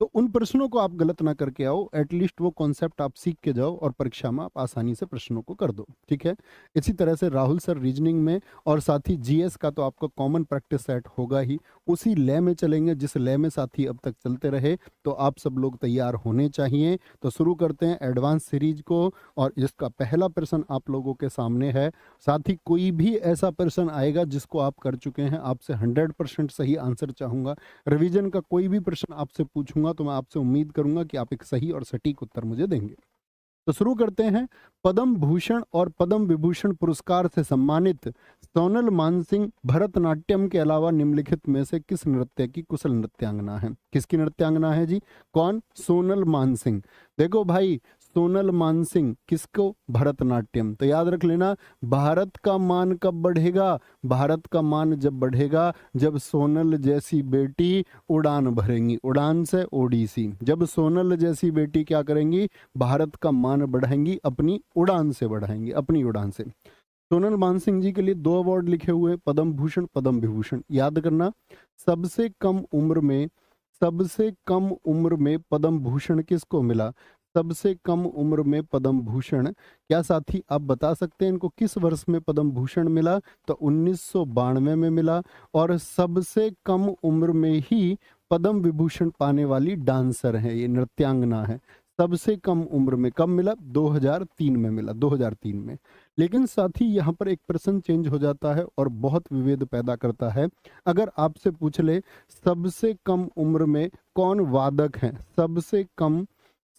तो उन प्रश्नों को आप गलत ना करके आओ, एटलीस्ट वो कॉन्सेप्ट आप सीख के जाओ और परीक्षा में आप आसानी से प्रश्नों को कर दो, ठीक है। इसी तरह से राहुल सर रीजनिंग में और साथ ही जीएस का तो आपका कॉमन प्रैक्टिस सेट होगा ही, उसी लय में चलेंगे जिस लय में साथी अब तक चलते रहे। तो आप सब लोग तैयार होने चाहिए। तो शुरू करते हैं एडवांस सीरीज को, और इसका पहला प्रश्न आप लोगों के सामने है। साथ ही कोई भी ऐसा प्रश्न आएगा जिसको आप कर चुके हैं, आपसे 100% सही आंसर चाहूंगा। रिवीजन का कोई भी प्रश्न आपसे पूछूंगा तो मैं आपसे उम्मीद करूंगा कि आप एक सही और सटीक उत्तर मुझे देंगे। तो शुरू करते हैं। पद्म भूषण और पद्म विभूषण पुरस्कार से सम्मानित सोनल मानसिंह भरतनाट्यम के अलावा निम्नलिखित में से किस नृत्य की कुशल नृत्यांगना है? किसकी नृत्यांगना है जी? कौन? सोनल मानसिंह। देखो भाई, सोनल मानसिंह किसको? भरतनाट्यम। तो याद रख लेना, भारत का मान कब बढ़ेगा? भारत का मान जब बढ़ेगा जब सोनल जैसी बेटी उड़ान भरेंगी। उड़ान से ओडिसी। जब सोनल जैसी बेटी क्या करेंगी? भारत का मान बढ़ाएंगी, अपनी उड़ान से बढ़ाएंगी, अपनी उड़ान से। सोनल मानसिंह जी के लिए 2 अवार्ड लिखे हुए, पद्म भूषण पद्म विभूषण। याद करना, सबसे कम उम्र में, सबसे कम उम्र में पद्म भूषण किसको मिला? सबसे कम उम्र में पद्म भूषण, क्या साथी आप बता सकते हैं इनको किस वर्ष में पद्म भूषण मिला? तो 1992 में मिला। और सबसे कम उम्र में ही पद्म विभूषण पाने वाली डांसर है, ये नृत्यांगना है। सबसे कम उम्र में कब मिला? 2003 में मिला, 2003 में। लेकिन साथ ही यहाँ पर एक प्रश्न चेंज हो जाता है और बहुत विभेद पैदा करता है। अगर आपसे पूछ ले सबसे कम उम्र में कौन वादक है, सबसे कम,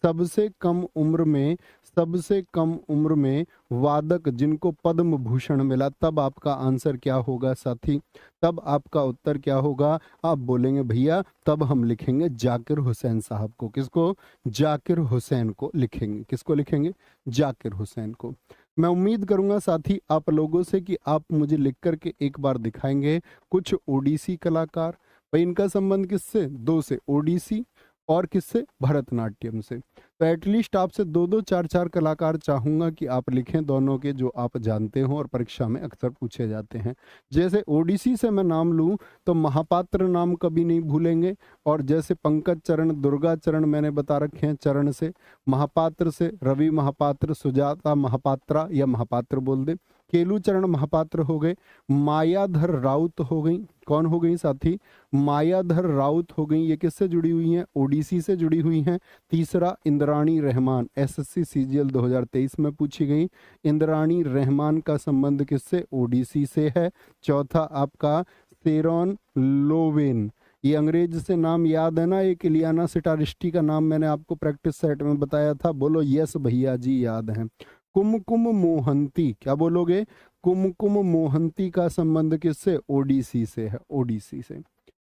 सबसे कम उम्र में, सबसे कम उम्र में वादक जिनको पद्म भूषण मिला, तब आपका आंसर क्या होगा साथी? तब आपका उत्तर क्या होगा? आप बोलेंगे भैया तब हम लिखेंगे जाकिर हुसैन साहब को। किसको? जाकिर हुसैन को लिखेंगे। किसको लिखेंगे? जाकिर हुसैन को। मैं उम्मीद करूंगा साथी आप लोगों से कि आप मुझे लिख करके एक बार दिखाएंगे कुछ ओडिसी कलाकार। भाई इनका संबंध किससे? 2 से, ओडिसी और किससे? भरतनाट्यम से। तो एटलीस्ट आपसे 2-2, 4-4 कलाकार चाहूंगा कि आप लिखें, दोनों के जो आप जानते हो और परीक्षा में अक्सर पूछे जाते हैं। जैसे ओडिसी से मैं नाम लूं तो महापात्र नाम कभी नहीं भूलेंगे, और जैसे पंकज चरण, दुर्गा चरण मैंने बता रखे हैं चरण से। महापात्र से रवि महापात्र, सुजाता महापात्रा या महापात्र बोल दे। केलू चरण महापात्र हो गए। मायाधर राउत हो गई। कौन हो गई साथी? मायाधर राउत हो गई। ये किससे जुड़ी हुई हैं? ओडिसी से जुड़ी हुई हैं। तीसरा इंद्राणी रहमान, एसएससी सीजीएल 2023 में पूछी गई। इंद्राणी रहमान का संबंध किससे? ओडिसी से है। चौथा आपका सेरोन लोवेन, ये अंग्रेज से नाम याद है ना? एक इलियाना सिटारिस्टी का नाम मैंने आपको प्रैक्टिस सेट में बताया था। बोलो यस भैया जी, याद है। कुमकुम मोहंती, क्या बोलोगे? कुमकुम मोहंती का संबंध किससे? ओडिसी से है, ओडिसी से।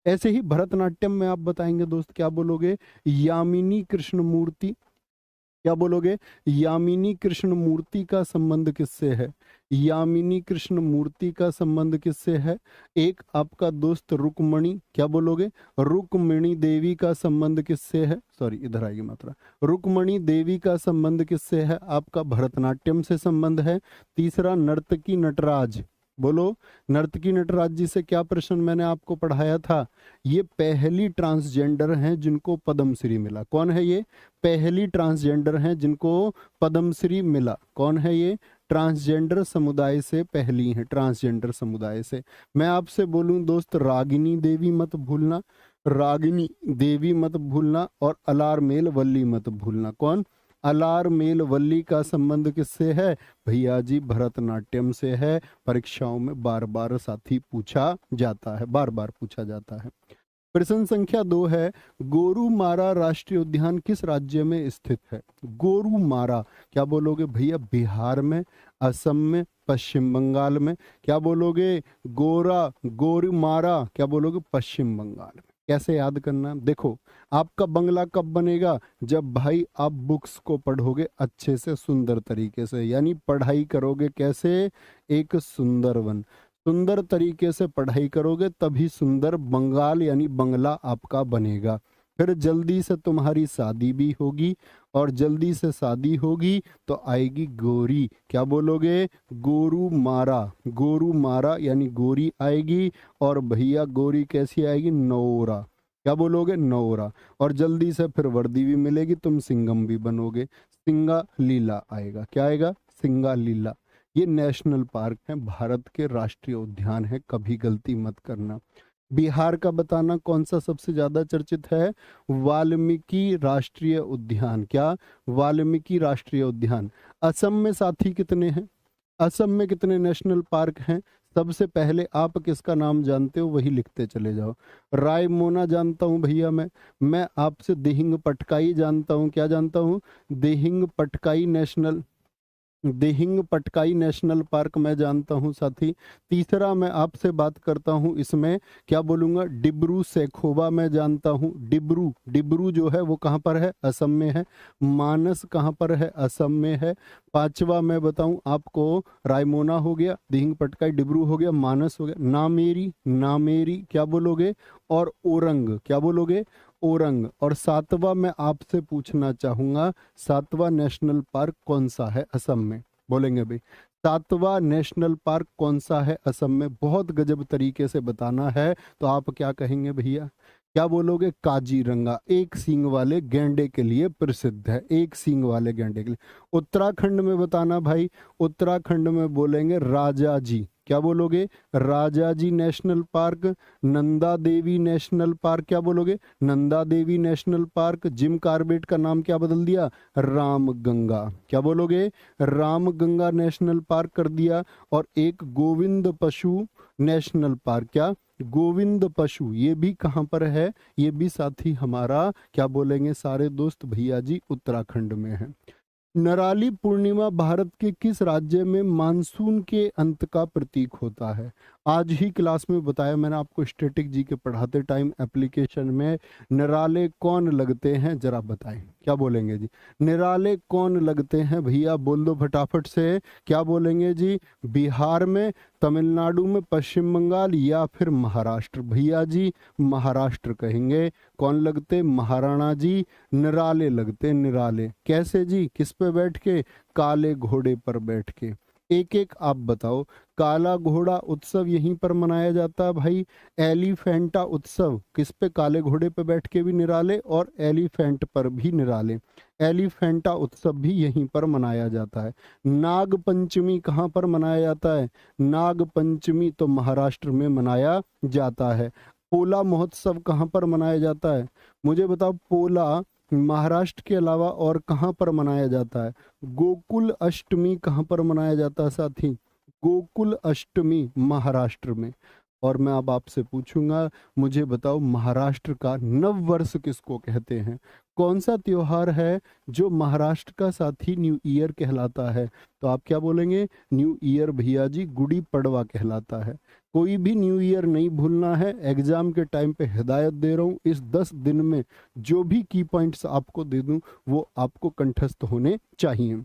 ऐसे ही भरतनाट्यम में आप बताएंगे दोस्त, क्या बोलोगे? यामिनी कृष्णमूर्ति। क्या बोलोगे? यामिनी कृष्ण मूर्ति का संबंध किससे है? यामिनी कृष्ण मूर्ति का संबंध किससे है? एक आपका दोस्त रुक्मणी, क्या बोलोगे? रुक्मिणी देवी का संबंध किससे है? सॉरी, इधर आएगी मात्रा। रुक्मणी देवी का संबंध किससे है? आपका भरतनाट्यम से संबंध है। तीसरा नर्तकी नटराज, बोलो। नर्तकी नटराज जी से क्या प्रश्न मैंने आपको पढ़ाया था? ये पहली ट्रांसजेंडर हैं जिनको पद्मश्री मिला। कौन है ये? पहली ट्रांसजेंडर हैं जिनको पद्मश्री मिला। कौन है ये? ट्रांसजेंडर समुदाय से पहली हैं, ट्रांसजेंडर समुदाय से। मैं आपसे बोलूं दोस्त, रागिनी देवी मत भूलना, रागिनी देवी मत भूलना, और अलारमेल वल्ली मत भूलना। कौन? अलारमेल वल्ली का संबंध किससे है? भैया जी भरतनाट्यम से है। परीक्षाओं में बार बार साथी पूछा जाता है, बार बार पूछा जाता है। प्रश्न संख्या 2 है, गोरुमारा राष्ट्रीय उद्यान किस राज्य में स्थित है? गोरुमारा, क्या बोलोगे भैया? बिहार में, असम में, पश्चिम बंगाल में। क्या बोलोगे? गोरुमारा, क्या बोलोगे? पश्चिम बंगाल में। कैसे याद करना? देखो, आपका बंगला कब बनेगा? जब भाई आप बुक्स को पढ़ोगे अच्छे से, सुंदर तरीके से, यानी पढ़ाई करोगे कैसे? एक सुंदर वन, सुंदर तरीके से पढ़ाई करोगे तभी सुंदर बंगाल यानी बंगला आपका बनेगा। फिर जल्दी से तुम्हारी शादी भी होगी, और जल्दी से शादी होगी तो आएगी गोरी। क्या बोलोगे? गोरू मारा, गोरू मारा यानी गोरी आएगी। और भैया गोरी कैसी आएगी? नौरा, क्या बोलोगे? नौरा। और जल्दी से फिर वर्दी भी मिलेगी, तुम सिंघम भी बनोगे, सिंगा लीला आएगा। क्या आएगा? सिंगा लीला। ये नेशनल पार्क है, भारत के राष्ट्रीय उद्यान है, कभी गलती मत करना। बिहार का बताना कौन सा सबसे ज्यादा चर्चित है? वाल्मीकि राष्ट्रीय उद्यान। क्या? वाल्मीकि राष्ट्रीय उद्यान। असम में साथी कितने हैं? असम में कितने नेशनल पार्क हैं? सबसे पहले आप किसका नाम जानते हो वही लिखते चले जाओ। रायमोना जानता हूँ भैया मैं आपसे दिहिंग पटकाई जानता हूँ। क्या जानता हूँ? दिहिंग पटकाई नेशनल पार्क मैं जानता हूं साथी। तीसरा मैं आपसे बात करता हूं इसमें, क्या बोलूंगा, डिब्रू सैखोवा मैं जानता हूं। डिब्रू डिब्रू जो है वो कहाँ पर है? असम में है। मानस कहाँ पर है? असम में है। पांचवा मैं बताऊं आपको, रायमोना हो गया, दिहिंग पटकाई, डिब्रू हो गया, मानस हो गया, नामेरी। नामेरी क्या बोलोगे? और ओरंग। क्या बोलोगे? ओरंग। और सातवां मैं आपसे पूछना चाहूंगा, सातवां नेशनल पार्क कौन सा है असम में? बोलेंगे भाई, सातवां नेशनल पार्क कौन सा है असम में? बहुत गजब तरीके से बताना है। तो आप क्या कहेंगे भैया? क्या बोलोगे? काजीरंगा, एक सींग वाले गैंडे के लिए प्रसिद्ध है, एक सींग वाले गैंडे के लिए। उत्तराखंड में बताना भाई, उत्तराखंड में बोलेंगे राजा जी। क्या बोलोगे? राजा जी national park. Nanda Devi national park. क्या बोलोगे? Nanda Devi national park. Jim Corbett का नाम क्या बदल दिया? राम गंगा। क्या बोलोगे? राम गंगा नेशनल पार्क कर दिया। और एक गोविंद पशु नेशनल पार्क। क्या? गोविंद पशु। ये भी कहाँ पर है? ये भी साथी हमारा, क्या बोलेंगे सारे दोस्त भैया जी, उत्तराखंड में है। नराली पूर्णिमा भारत के किस राज्य में मानसून के अंत का प्रतीक होता है? आज ही क्लास में बताया मैंने आपको, स्टैटिक जी के पढ़ाते टाइम एप्लीकेशन में, निराले कौन लगते हैं जरा बताएं। क्या बोलेंगे जी? निराले कौन लगते हैं भैया? बोल दो फटाफट से। क्या बोलेंगे जी? बिहार में, तमिलनाडु में, पश्चिम बंगाल या फिर महाराष्ट्र? भैया जी महाराष्ट्र कहेंगे। कौन लगते? महाराणा जी निराले लगते, निराले। कैसे जी? किस पे बैठ के? काले घोड़े पर बैठ के। एक एक आप बताओ। काला घोड़ा उत्सव यहीं पर मनाया जाता है भाई। एलिफेंटा उत्सव किस पे? काले घोड़े पे बैठ के भी निराले, और एलिफेंट पर भी निराले। एलिफेंटा उत्सव भी यहीं पर मनाया जाता है। नाग पंचमी कहाँ पर मनाया जाता है? नाग पंचमी तो महाराष्ट्र में मनाया जाता है। पोला महोत्सव कहाँ पर मनाया जाता है? मुझे बताओ, पोला महाराष्ट्र के अलावा और कहाँ पर मनाया जाता है? गोकुल अष्टमी कहाँ पर मनाया जाता है साथी? गोकुल अष्टमी महाराष्ट्र में। और मैं अब आपसे पूछूंगा, मुझे बताओ महाराष्ट्र का नव वर्ष किसको कहते हैं? कौन सा त्योहार है जो महाराष्ट्र का साथी न्यू ईयर कहलाता है? तो आप क्या बोलेंगे? न्यू ईयर भैया जी गुड़ी पड़वा कहलाता है। कोई भी न्यू ईयर नहीं भूलना है। एग्जाम के टाइम पे हिदायत दे रहा हूँ, इस 10 दिन में जो भी की पॉइंट्स आपको दे दूं वो आपको कंठस्थ होने चाहिए।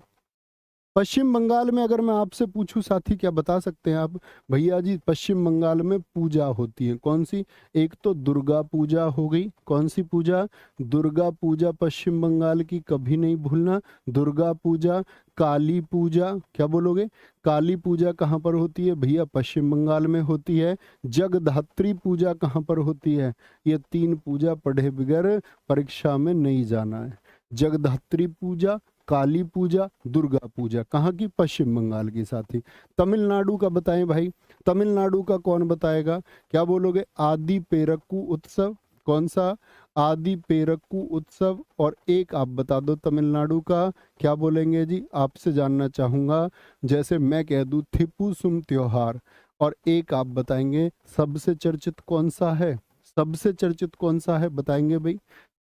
पश्चिम बंगाल में अगर मैं आपसे पूछूं साथी, क्या बता सकते हैं आप? भैया जी पश्चिम बंगाल में पूजा होती है, कौन सी? एक तो दुर्गा पूजा हो गई। कौन सी पूजा? दुर्गा पूजा पश्चिम बंगाल की, कभी नहीं भूलना। दुर्गा पूजा। काली पूजा। क्या बोलोगे? काली पूजा कहाँ पर होती है भैया? पश्चिम बंगाल में होती है। जगधात्री पूजा कहाँ पर होती है? ये 3 पूजा पढ़े बगैर परीक्षा में नहीं जाना है। जगधात्री पूजा, काली पूजा, दुर्गा पूजा कहाँ की? पश्चिम बंगाल की साथी। तमिलनाडु का बताएं भाई, तमिलनाडु का कौन बताएगा? क्या बोलोगे? आदि पेरक्कू उत्सव। कौन सा? आदि पेरक्कू उत्सव। और एक आप बता दो तमिलनाडु का, क्या बोलेंगे जी? आपसे जानना चाहूंगा, जैसे मैं कह दूं थिपुसुम त्योहार। और एक आप बताएंगे सबसे चर्चित कौन सा है? सबसे चर्चित कौन सा है बताएंगे भाई?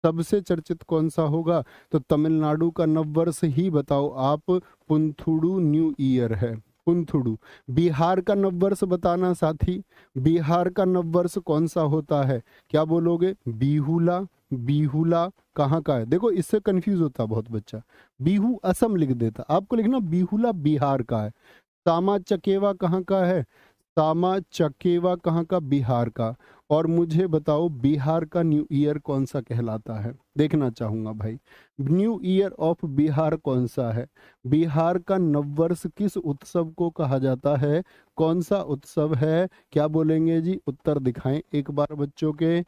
सबसे चर्चित कौन सा होगा? तो तमिलनाडु का नववर्ष ही बताओ आप, पुंथुडू न्यू ईयर है, पुंथुडू। बिहार का नववर्ष बताना साथी, बिहार का नववर्ष कौन सा होता है? क्या बोलोगे? बिहुला। बिहुला कहाँ का है? देखो इससे कंफ्यूज होता बहुत बच्चा, बिहू असम लिख देता, आपको लिखना बिहुला बिहार का है। सामा चकेवा कहाँ का है? सामा चकेवा कहाँ का? बिहार का। और मुझे बताओ बिहार का न्यू ईयर कौन सा कहलाता है? देखना चाहूंगा भाई, न्यू ईयर ऑफ बिहार कौन सा है? बिहार का नववर्ष किस उत्सव को कहा जाता है? कौन सा उत्सव है? क्या बोलेंगे जी? उत्तर दिखाएं एक बार बच्चों के।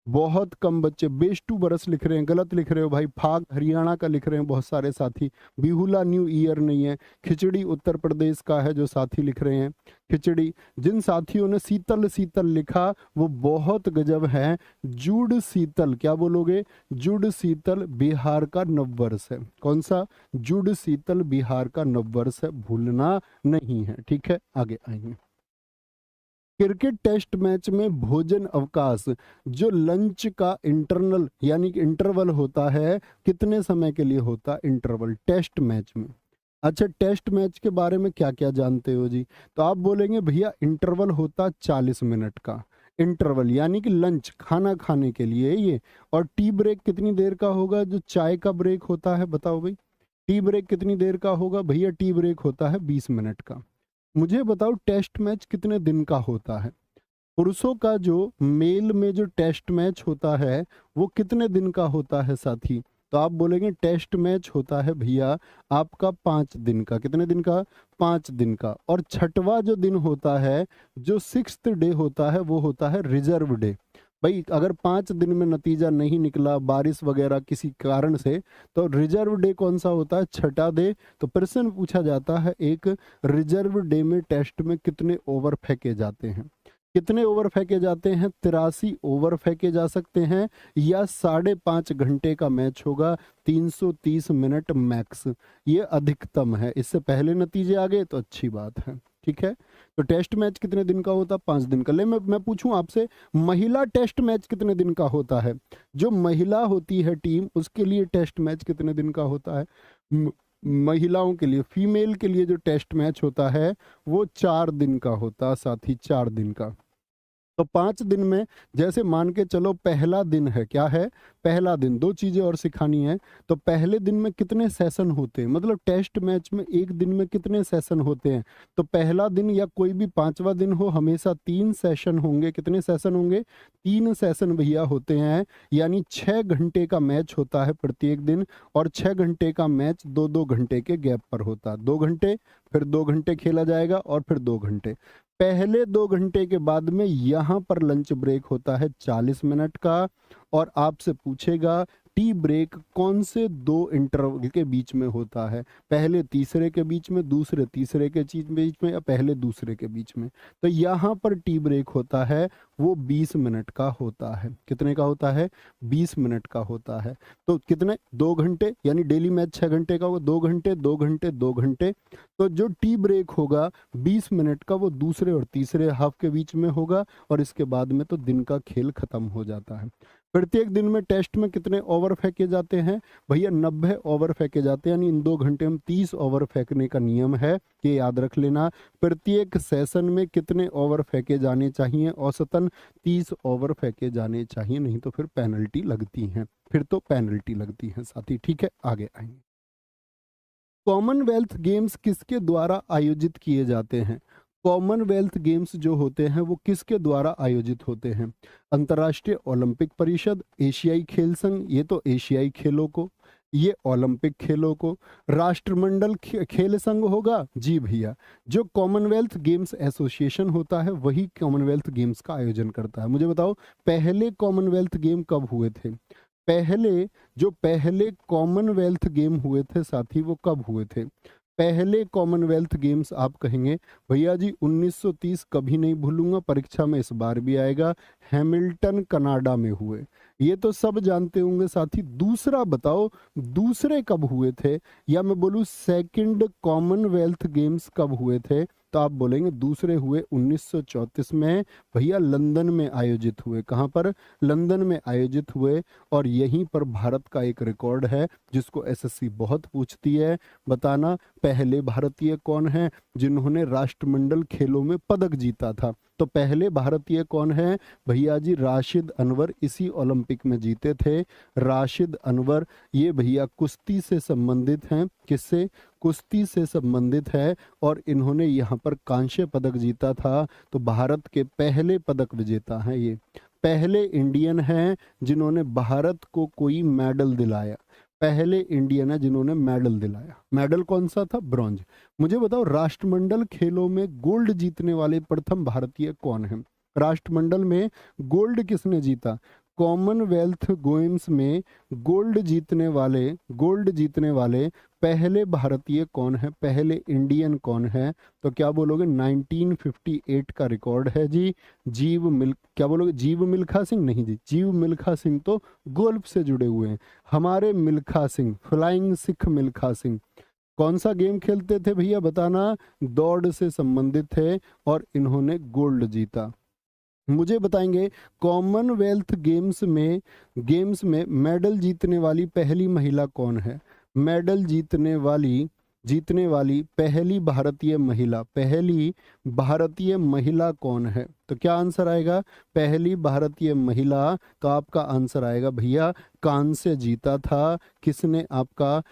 बहुत कम बच्चे बेस्टू बरस लिख रहे हैं, गलत लिख रहे हो भाई। फाग हरियाणा का लिख रहे हैं बहुत सारे साथी। बिहुला न्यू ईयर नहीं है। खिचड़ी उत्तर प्रदेश का है जो साथी लिख रहे हैं, खिचड़ी। जिन साथियों ने शीतल शीतल लिखा वो बहुत गजब है। जुड़ शीतल, क्या बोलोगे? जुड़ शीतल बिहार का नववर्ष है। कौन सा? जुड़ शीतल बिहार का नववर्ष है, भूलना नहीं है। ठीक है, आगे आएंगे। क्रिकेट टेस्ट मैच में भोजन अवकाश, जो लंच का इंटरनल यानी कि इंटरवल होता है, कितने समय के लिए होता है इंटरवल टेस्ट मैच में? अच्छा, टेस्ट मैच के बारे में क्या क्या जानते हो जी? तो आप बोलेंगे भैया इंटरवल होता 40 मिनट का। इंटरवल यानी कि लंच, खाना खाने के लिए ये। और टी ब्रेक कितनी देर का होगा? जो चाय का ब्रेक होता है, बताओ भाई टी ब्रेक कितनी देर का होगा? भैया टी ब्रेक होता है 20 मिनट का। मुझे बताओ टेस्ट मैच कितने दिन का होता है? पुरुषों का जो मेल में जो टेस्ट मैच होता है वो कितने दिन का होता है साथी? तो आप बोलेंगे टेस्ट मैच होता है भैया आपका 5 दिन का। कितने दिन का? 5 दिन का। और छठवां जो दिन होता है, जो 6th डे होता है, वो होता है रिजर्व डे। भाई अगर 5 दिन में नतीजा नहीं निकला, बारिश वगैरह किसी कारण से, तो रिजर्व डे कौन सा होता है? छठा डे। तो प्रश्न पूछा जाता है एक, रिजर्व डे में टेस्ट में कितने ओवर फेंके जाते हैं? कितने ओवर फेंके जाते हैं? 83 ओवर फेंके जा सकते हैं, या 5.5 घंटे का मैच होगा, 330 मिनट मैक्स, ये अधिकतम है। इससे पहले नतीजे आ गए तो अच्छी बात है। ठीक है, तो टेस्ट मैच कितने दिन का होता? 5 दिन का। ले मैं पूछूं आपसे, महिला टेस्ट मैच कितने दिन का होता है? जो महिला होती है टीम, उसके लिए टेस्ट मैच कितने दिन का होता है? महिलाओं के लिए, फीमेल के लिए जो टेस्ट मैच होता है वो 4 दिन का होता है साथी, 4 दिन का। तो 5 दिन में, जैसे मान के चलो पहला दिन है, क्या है? पहला दिन। दो चीजें और सिखानी है। तो पहले दिन में कितने सेशन होते हैं, मतलब टेस्ट मैच में एक दिन में कितने सेशन होते हैं? तो पहला दिन या कोई भी 5वां दिन हो, हमेशा 3 सेशन होंगे। कितने सेशन होंगे? 3 सेशन भैया होते हैं, यानी 6 घंटे का मैच होता है प्रत्येक दिन। और 6 घंटे का मैच 2-2 घंटे के गैप पर होता है। 2 घंटे, फिर 2 घंटे खेला जाएगा, और फिर 2 घंटे। पहले 2 घंटे के बाद में यहाँ पर लंच ब्रेक होता है 40 मिनट का। और आपसे पूछेगा टी ब्रेक कौन से 2 इंटरवल के बीच में होता है? पहले तीसरे के बीच में, दूसरे तीसरे के बीच में, या पहले दूसरे के बीच में? तो यहाँ पर टी ब्रेक होता है वो 20 मिनट का होता है। कितने का होता है? 20 मिनट का होता है। तो कितने? 2 घंटे, यानी डेली मैच 6 घंटे का होगा, 2 घंटे 2 घंटे 2 घंटे। तो जो टी ब्रेक होगा 20 मिनट का, वो दूसरे और तीसरे हाफ के बीच में होगा, और इसके बाद में तो दिन का खेल खत्म हो जाता है। प्रत्येक दिन में टेस्ट में कितने ओवर फेंके जाते हैं? भैया 90 ओवर फेंके जाते हैं, यानी इन 2 घंटे में 30 ओवर फेंकने का नियम है, ये याद रख लेना। प्रत्येक सेशन में कितने ओवर फेंके जाने चाहिए? औसतन 30 ओवर फेंके जाने चाहिए, नहीं तो फिर पेनल्टी लगती है। फिर तो पेनल्टी लगती है साथी। ठीक है, आगे आएंगे। कॉमनवेल्थ गेम्स किसके द्वारा आयोजित किए जाते हैं? कॉमनवेल्थ गेम्स जो होते हैं वो किसके द्वारा आयोजित होते हैं? अंतर्राष्ट्रीय ओलंपिक परिषद, एशियाई खेल संघ, ये तो एशियाई खेलों को, ये ओलंपिक खेलों को। राष्ट्रमंडल खेल संघ होगा जी भैया। जो कॉमनवेल्थ गेम्स एसोसिएशन होता है वही कॉमनवेल्थ गेम्स का आयोजन करता है। मुझे बताओ पहले कॉमनवेल्थ गेम कब हुए थे? पहले कॉमनवेल्थ गेम हुए थे साथी, वो कब हुए थे? पहले कॉमनवेल्थ गेम्स आप कहेंगे भैया जी 1930, कभी नहीं भूलूंगा, परीक्षा में इस बार भी आएगा, हैमिल्टन कनाडा में हुए। ये तो सब जानते होंगे साथी। दूसरा बताओ, दूसरे कब हुए थे? या मैं बोलूं सेकंड कॉमनवेल्थ गेम्स कब हुए थे? तो आप बोलेंगे दूसरे हुए 1934 में, भैया लंदन में आयोजित हुए। कहाँ पर? लंदन में आयोजित हुए। और यहीं पर भारत का एक रिकॉर्ड है जिसको एसएससी बहुत पूछती है। बताना पहले भारतीय कौन है जिन्होंने राष्ट्रमंडल खेलों में पदक जीता था? तो पहले भारतीय कौन है भैया जी? राशिद अनवर, इसी ओलंपिक में जीते थे राशिद अनवर। ये भैया कुश्ती से संबंधित हैं। किससे? कुश्ती से संबंधित है, और इन्होंने यहाँ पर कांस्य पदक जीता था। तो भारत के पहले पदक विजेता हैं ये, पहले इंडियन हैं जिन्होंने भारत को कोई मेडल दिलाया। पहले इंडियन है जिन्होंने मेडल दिलाया। मेडल कौन सा था? ब्रॉन्ज। मुझे बताओ राष्ट्रमंडल खेलों में गोल्ड जीतने वाले प्रथम भारतीय कौन है? राष्ट्रमंडल में गोल्ड किसने जीता? कॉमनवेल्थ गेम्स में गोल्ड जीतने वाले पहले भारतीय कौन है, पहले इंडियन कौन है? तो क्या बोलोगे? 1958 का रिकॉर्ड है जी। क्या बोलोगे? जीव मिल्खा सिंह? नहीं जी, जीव मिल्खा सिंह तो गोल्फ से जुड़े हुए हैं। हमारे मिल्खा सिंह, फ्लाइंग सिख मिल्खा सिंह, कौन सा गेम खेलते थे भैया बताना? दौड़ से संबंधित है और इन्होंने गोल्ड जीता। मुझे बताएंगे कॉमनवेल्थ गेम्स में मेडल जीतने वाली पहली महिला कौन है? मेडल जीतने वाली पहली भारतीय महिला कौन है? तो क्या आंसर आएगा? पहली भारतीय महिला, तो आपका आंसर आएगा भैया कांस्य जीता था। किसने? आपका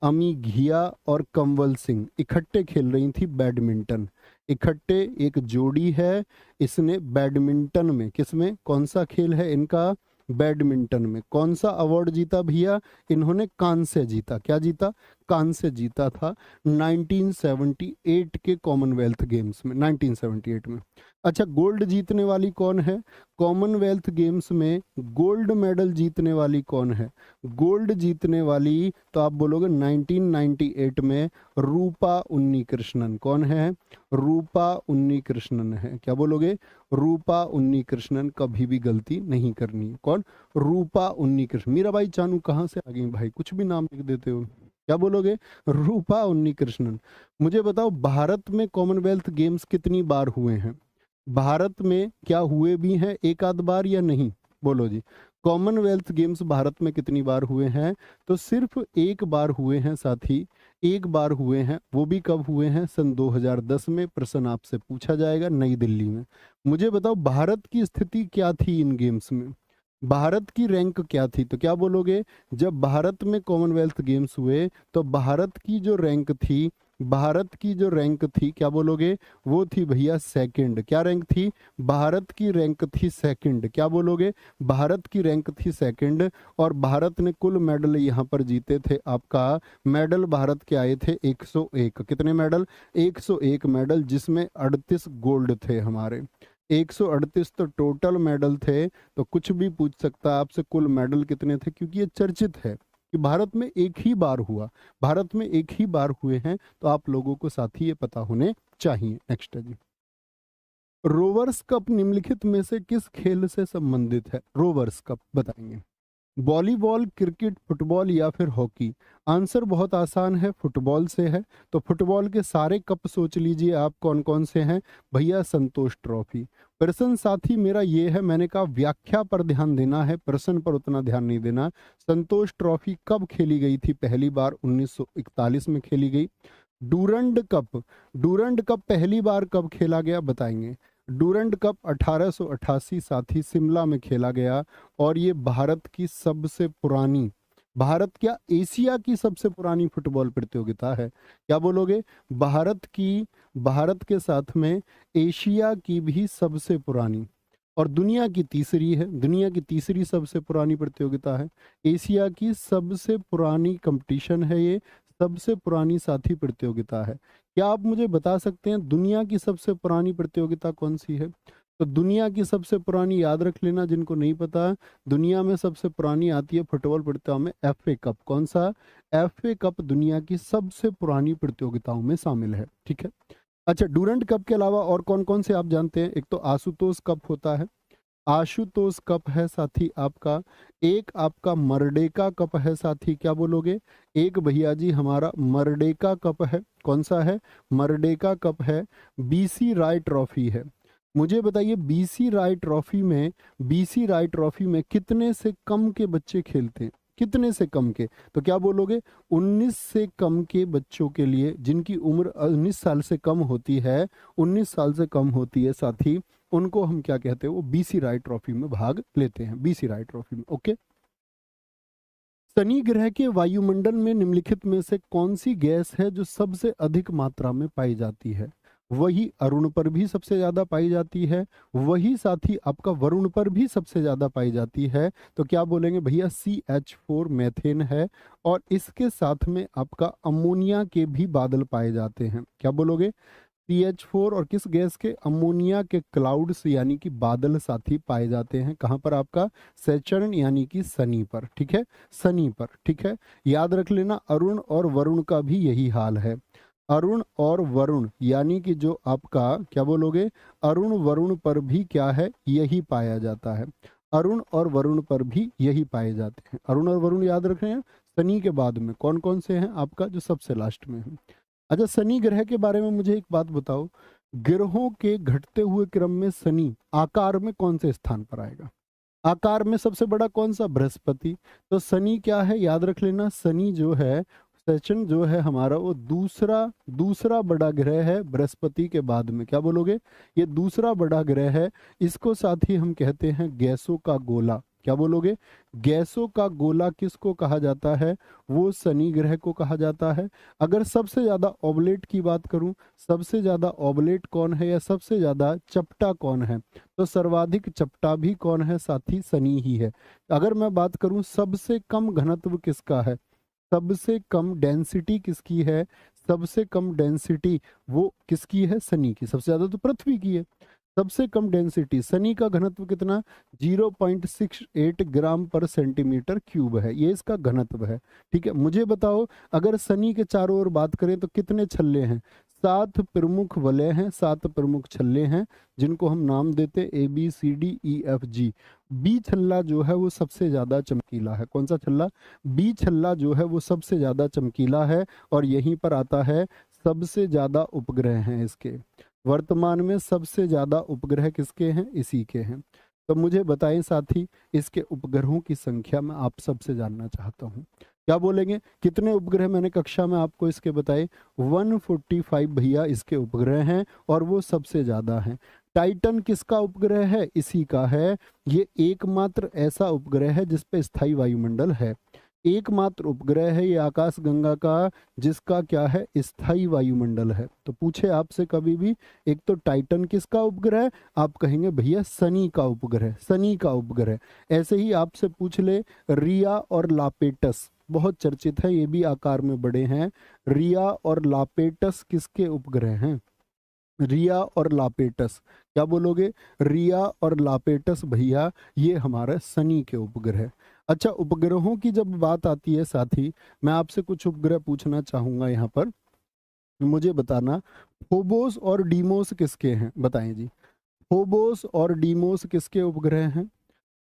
अमी घिया और कंवल सिंह इकट्ठे खेल रही थी बैडमिंटन। इकट्ठे एक जोड़ी है, इसने बैडमिंटन में, किसमें, कौन सा खेल है इनका? बैडमिंटन में। कौन सा अवार्ड जीता भैया? इन्होंने कांस्य जीता। क्या जीता? कांस्य जीता था 1978 के कॉमनवेल्थ गेम्स में, 1978 में। अच्छा, गोल्ड जीतने वाली कौन है? कॉमनवेल्थ गेम्स में गोल्ड मेडल जीतने वाली कौन है? गोल्ड जीतने वाली, तो आप बोलोगे 1998 में रूपा उन्नीकृष्णन। कौन है? रूपा उन्नीकृष्णन है। क्या बोलोगे? रूपा उन्नीकृष्णन। कभी भी गलती नहीं करनी है। कौन? रूपा उन्नीकृष्णन। मीराबाई चानू कहाँ से आ गई भाई, कुछ भी नाम लिख देते हो। क्या बोलोगे? रूपा उन्नीकृष्णन। मुझे बताओ भारत में कॉमनवेल्थ गेम्स कितनी बार हुए हैं? भारत में क्या हुए भी हैं एक आध बार या नहीं? बोलो जी। कॉमनवेल्थ गेम्स भारत में कितनी बार हुए हैं? तो सिर्फ एक बार हुए हैं साथी, एक बार हुए हैं। वो भी कब हुए हैं? सन 2010 में। प्रश्न आपसे पूछा जाएगा नई दिल्ली में। मुझे बताओ भारत की स्थिति क्या थी इन गेम्स में? भारत की रैंक क्या थी? तो क्या बोलोगे? जब भारत में कॉमनवेल्थ गेम्स हुए तो भारत की जो रैंक थी, क्या बोलोगे? वो थी भैया सेकंड। क्या रैंक थी? भारत की रैंक थी सेकंड। क्या बोलोगे? भारत की रैंक थी सेकंड। और भारत ने कुल मेडल यहाँ पर जीते थे, आपका मेडल भारत के आए थे 101। कितने मेडल? 101 मेडल, जिसमें 38 गोल्ड थे हमारे। 138 तो टोटल मेडल थे। तो कुछ भी पूछ सकता है आपसे कुल मेडल कितने थे, क्योंकि ये चर्चित है कि भारत में एक ही बार हुआ, भारत में एक ही बार हुए हैं। तो आप लोगों को साथ ही ये पता होने चाहिए। नेक्स्ट है जी, रोवर्स कप निम्नलिखित में से किस खेल से संबंधित है? रोवर्स कप बताएंगे। वॉलीबॉल, क्रिकेट, फुटबॉल या फिर हॉकी? आंसर बहुत आसान है, फुटबॉल से है। तो फुटबॉल के सारे कप सोच लीजिए आप कौन कौन से हैं भैया। संतोष ट्रॉफी। प्रश्न साथी मेरा ये है, मैंने कहा व्याख्या पर ध्यान देना है, प्रश्न पर उतना ध्यान नहीं देना। संतोष ट्रॉफी कब खेली गई थी पहली बार? 1941 में खेली गई। डूरंड कप पहली बार कब खेला गया बताएंगे। डूरंड कप 1888 साथी शिमला में खेला गया। और ये भारत क्या एशिया की सबसे पुरानी फुटबॉल प्रतियोगिता है? क्या बोलोगे? भारत के साथ में एशिया की भी सबसे पुरानी और दुनिया की तीसरी है, दुनिया की तीसरी सबसे पुरानी प्रतियोगिता है। एशिया की सबसे पुरानी कंपटीशन है ये, सबसे पुरानी साथी प्रतियोगिता है। क्या आप मुझे बता सकते हैं दुनिया की सबसे पुरानी प्रतियोगिता कौन सी है? तो दुनिया की सबसे पुरानी याद रख लेना, जिनको नहीं पता, दुनिया में सबसे पुरानी आती है फुटबॉल प्रतियोगिता में एफए कप। कौन सा? एफए कप दुनिया की सबसे पुरानी प्रतियोगिताओं में शामिल है। ठीक है। अच्छा, डूरंड कप के अलावा और कौन कौन से आप जानते हैं? एक तो आशुतोष कप होता है, आशुतोष कप है साथी आपका। एक आपका मर्डेका कप है साथी। क्या बोलोगे? एक भैया जी हमारा मर्डेका कप है। कौन सा है? मर्डेका कप है। बीसी राय ट्रॉफी है। मुझे बताइए बीसी राय ट्रॉफी में कितने से कम के बच्चे खेलते हैं? कितने से कम के? तो क्या बोलोगे? 19 से कम के बच्चों के लिए, जिनकी उम्र 19 साल से कम होती है, 19 साल से कम होती है साथी, उनको हम क्या कहते हैं? वो बीसी राय ट्रॉफी में भाग लेते हैं, बीसी राय ट्रॉफी में। ओके। शनि ग्रह के वायुमंडल में निम्नलिखित में से कौन सी गैस है जो सबसे अधिक मात्रा में पाई जाती है? वही अरुण पर भी सबसे ज्यादा पाई जाती है, वही साथी आपका वरुण पर भी सबसे ज्यादा पाई जाती है। तो क्या बोलेंगे भैया? CH4 मैथेन है। और इसके साथ में आपका अमोनिया के भी बादल पाए जाते हैं। क्या बोलोगे? CH4 और किस गैस के, अमोनिया के क्लाउड्स यानी कि बादल साथी पाए जाते हैं कहाँ पर, आपका सैचर्न यानी कि शनि पर, ठीक है, शनि पर, ठीक है। याद रख लेना अरुण और वरुण का भी यही हाल है। अरुण और वरुण यानी कि जो आपका क्या बोलोगे, अरुण वरुण पर भी क्या है, यही पाया जाता है। अरुण और वरुण पर भी यही पाए जाते हैं। अरुण और वरुण याद रख रहे हैं। शनि के बाद में कौन कौन से हैं आपका, जो सबसे लास्ट में है। अच्छा, शनि ग्रह के बारे में मुझे एक बात बताओ, ग्रहों के घटते हुए क्रम में शनि आकार में कौन से स्थान पर आएगा? आकार में सबसे बड़ा कौन सा, बृहस्पति। तो शनि क्या है, याद रख लेना, शनि जो है, सेचन जो है हमारा, वो दूसरा दूसरा बड़ा ग्रह है बृहस्पति के बाद में। क्या बोलोगे, ये दूसरा बड़ा ग्रह है। इसको साथ ही हम कहते हैं गैसों का गोला। क्या बोलोगे, गैसों का गोला किसको कहा जाता है, वो शनि ग्रह को कहा जाता है। अगर सबसे ज्यादा ऑबलेट की बात करूं, सबसे ज्यादा ऑबलेट कौन है या सबसे ज्यादा चपटा कौन है, तो सर्वाधिक चपटा भी कौन है, साथी शनि ही है। अगर मैं बात करूं सबसे कम घनत्व किसका है, सबसे कम डेंसिटी किसकी है, सबसे कम डेंसिटी वो किसकी है, शनि की। सबसे ज्यादा तो पृथ्वी की है, सबसे कम डेंसिटी शनि का घनत्व कितना, 0.68 ग्राम पर सेंटीमीटर क्यूब है, ये इसका घनत्व है। ठीक है, मुझे बताओ अगर शनि के चारों ओर बात करें तो कितने छल्ले हैं, 7 प्रमुख वलय हैं, 7 प्रमुख छल्ले हैं, जिनको हम नाम देते ABCDEFG। बी छल्ला जो है वो सबसे ज्यादा चमकीला है। कौन सा छल्ला, बी छल्ला जो है वो सबसे ज्यादा चमकीला है, और यहीं पर आता है सबसे ज्यादा उपग्रह हैं इसके। वर्तमान में सबसे ज्यादा उपग्रह किसके हैं, इसी के हैं। तो मुझे बताएं साथी, इसके उपग्रहों की संख्या मैं आप सबसे जानना चाहता हूं। क्या बोलेंगे, कितने उपग्रह मैंने कक्षा में आपको इसके बताए, 145 भैया इसके उपग्रह हैं, और वो सबसे ज्यादा हैं। टाइटन किसका उपग्रह है, इसी का है। ये एकमात्र ऐसा उपग्रह है जिसपे स्थायी वायुमंडल है। एकमात्र उपग्रह है ये आकाश गंगा का जिसका क्या है, स्थायी वायुमंडल है। तो पूछे आपसे कभी भी, एक तो टाइटन किसका उपग्रह, आप कहेंगे भैया शनि का उपग्रह, शनि का उपग्रह। ऐसे ही आपसे पूछ ले रिया और लापेटस, बहुत चर्चित है, ये भी आकार में बड़े हैं। रिया और लापेटस किसके उपग्रह हैं, रिया और लापेटस, क्या बोलोगे, रिया और लापेटस भैया ये हमारा शनि के उपग्रह। अच्छा, उपग्रहों की जब बात आती है साथी, मैं आपसे कुछ उपग्रह पूछना चाहूंगा यहाँ पर, मुझे बताना फोबोस और डीमोस किसके हैं, बताएं जी। फोबोस और डीमोस किसके उपग्रह हैं,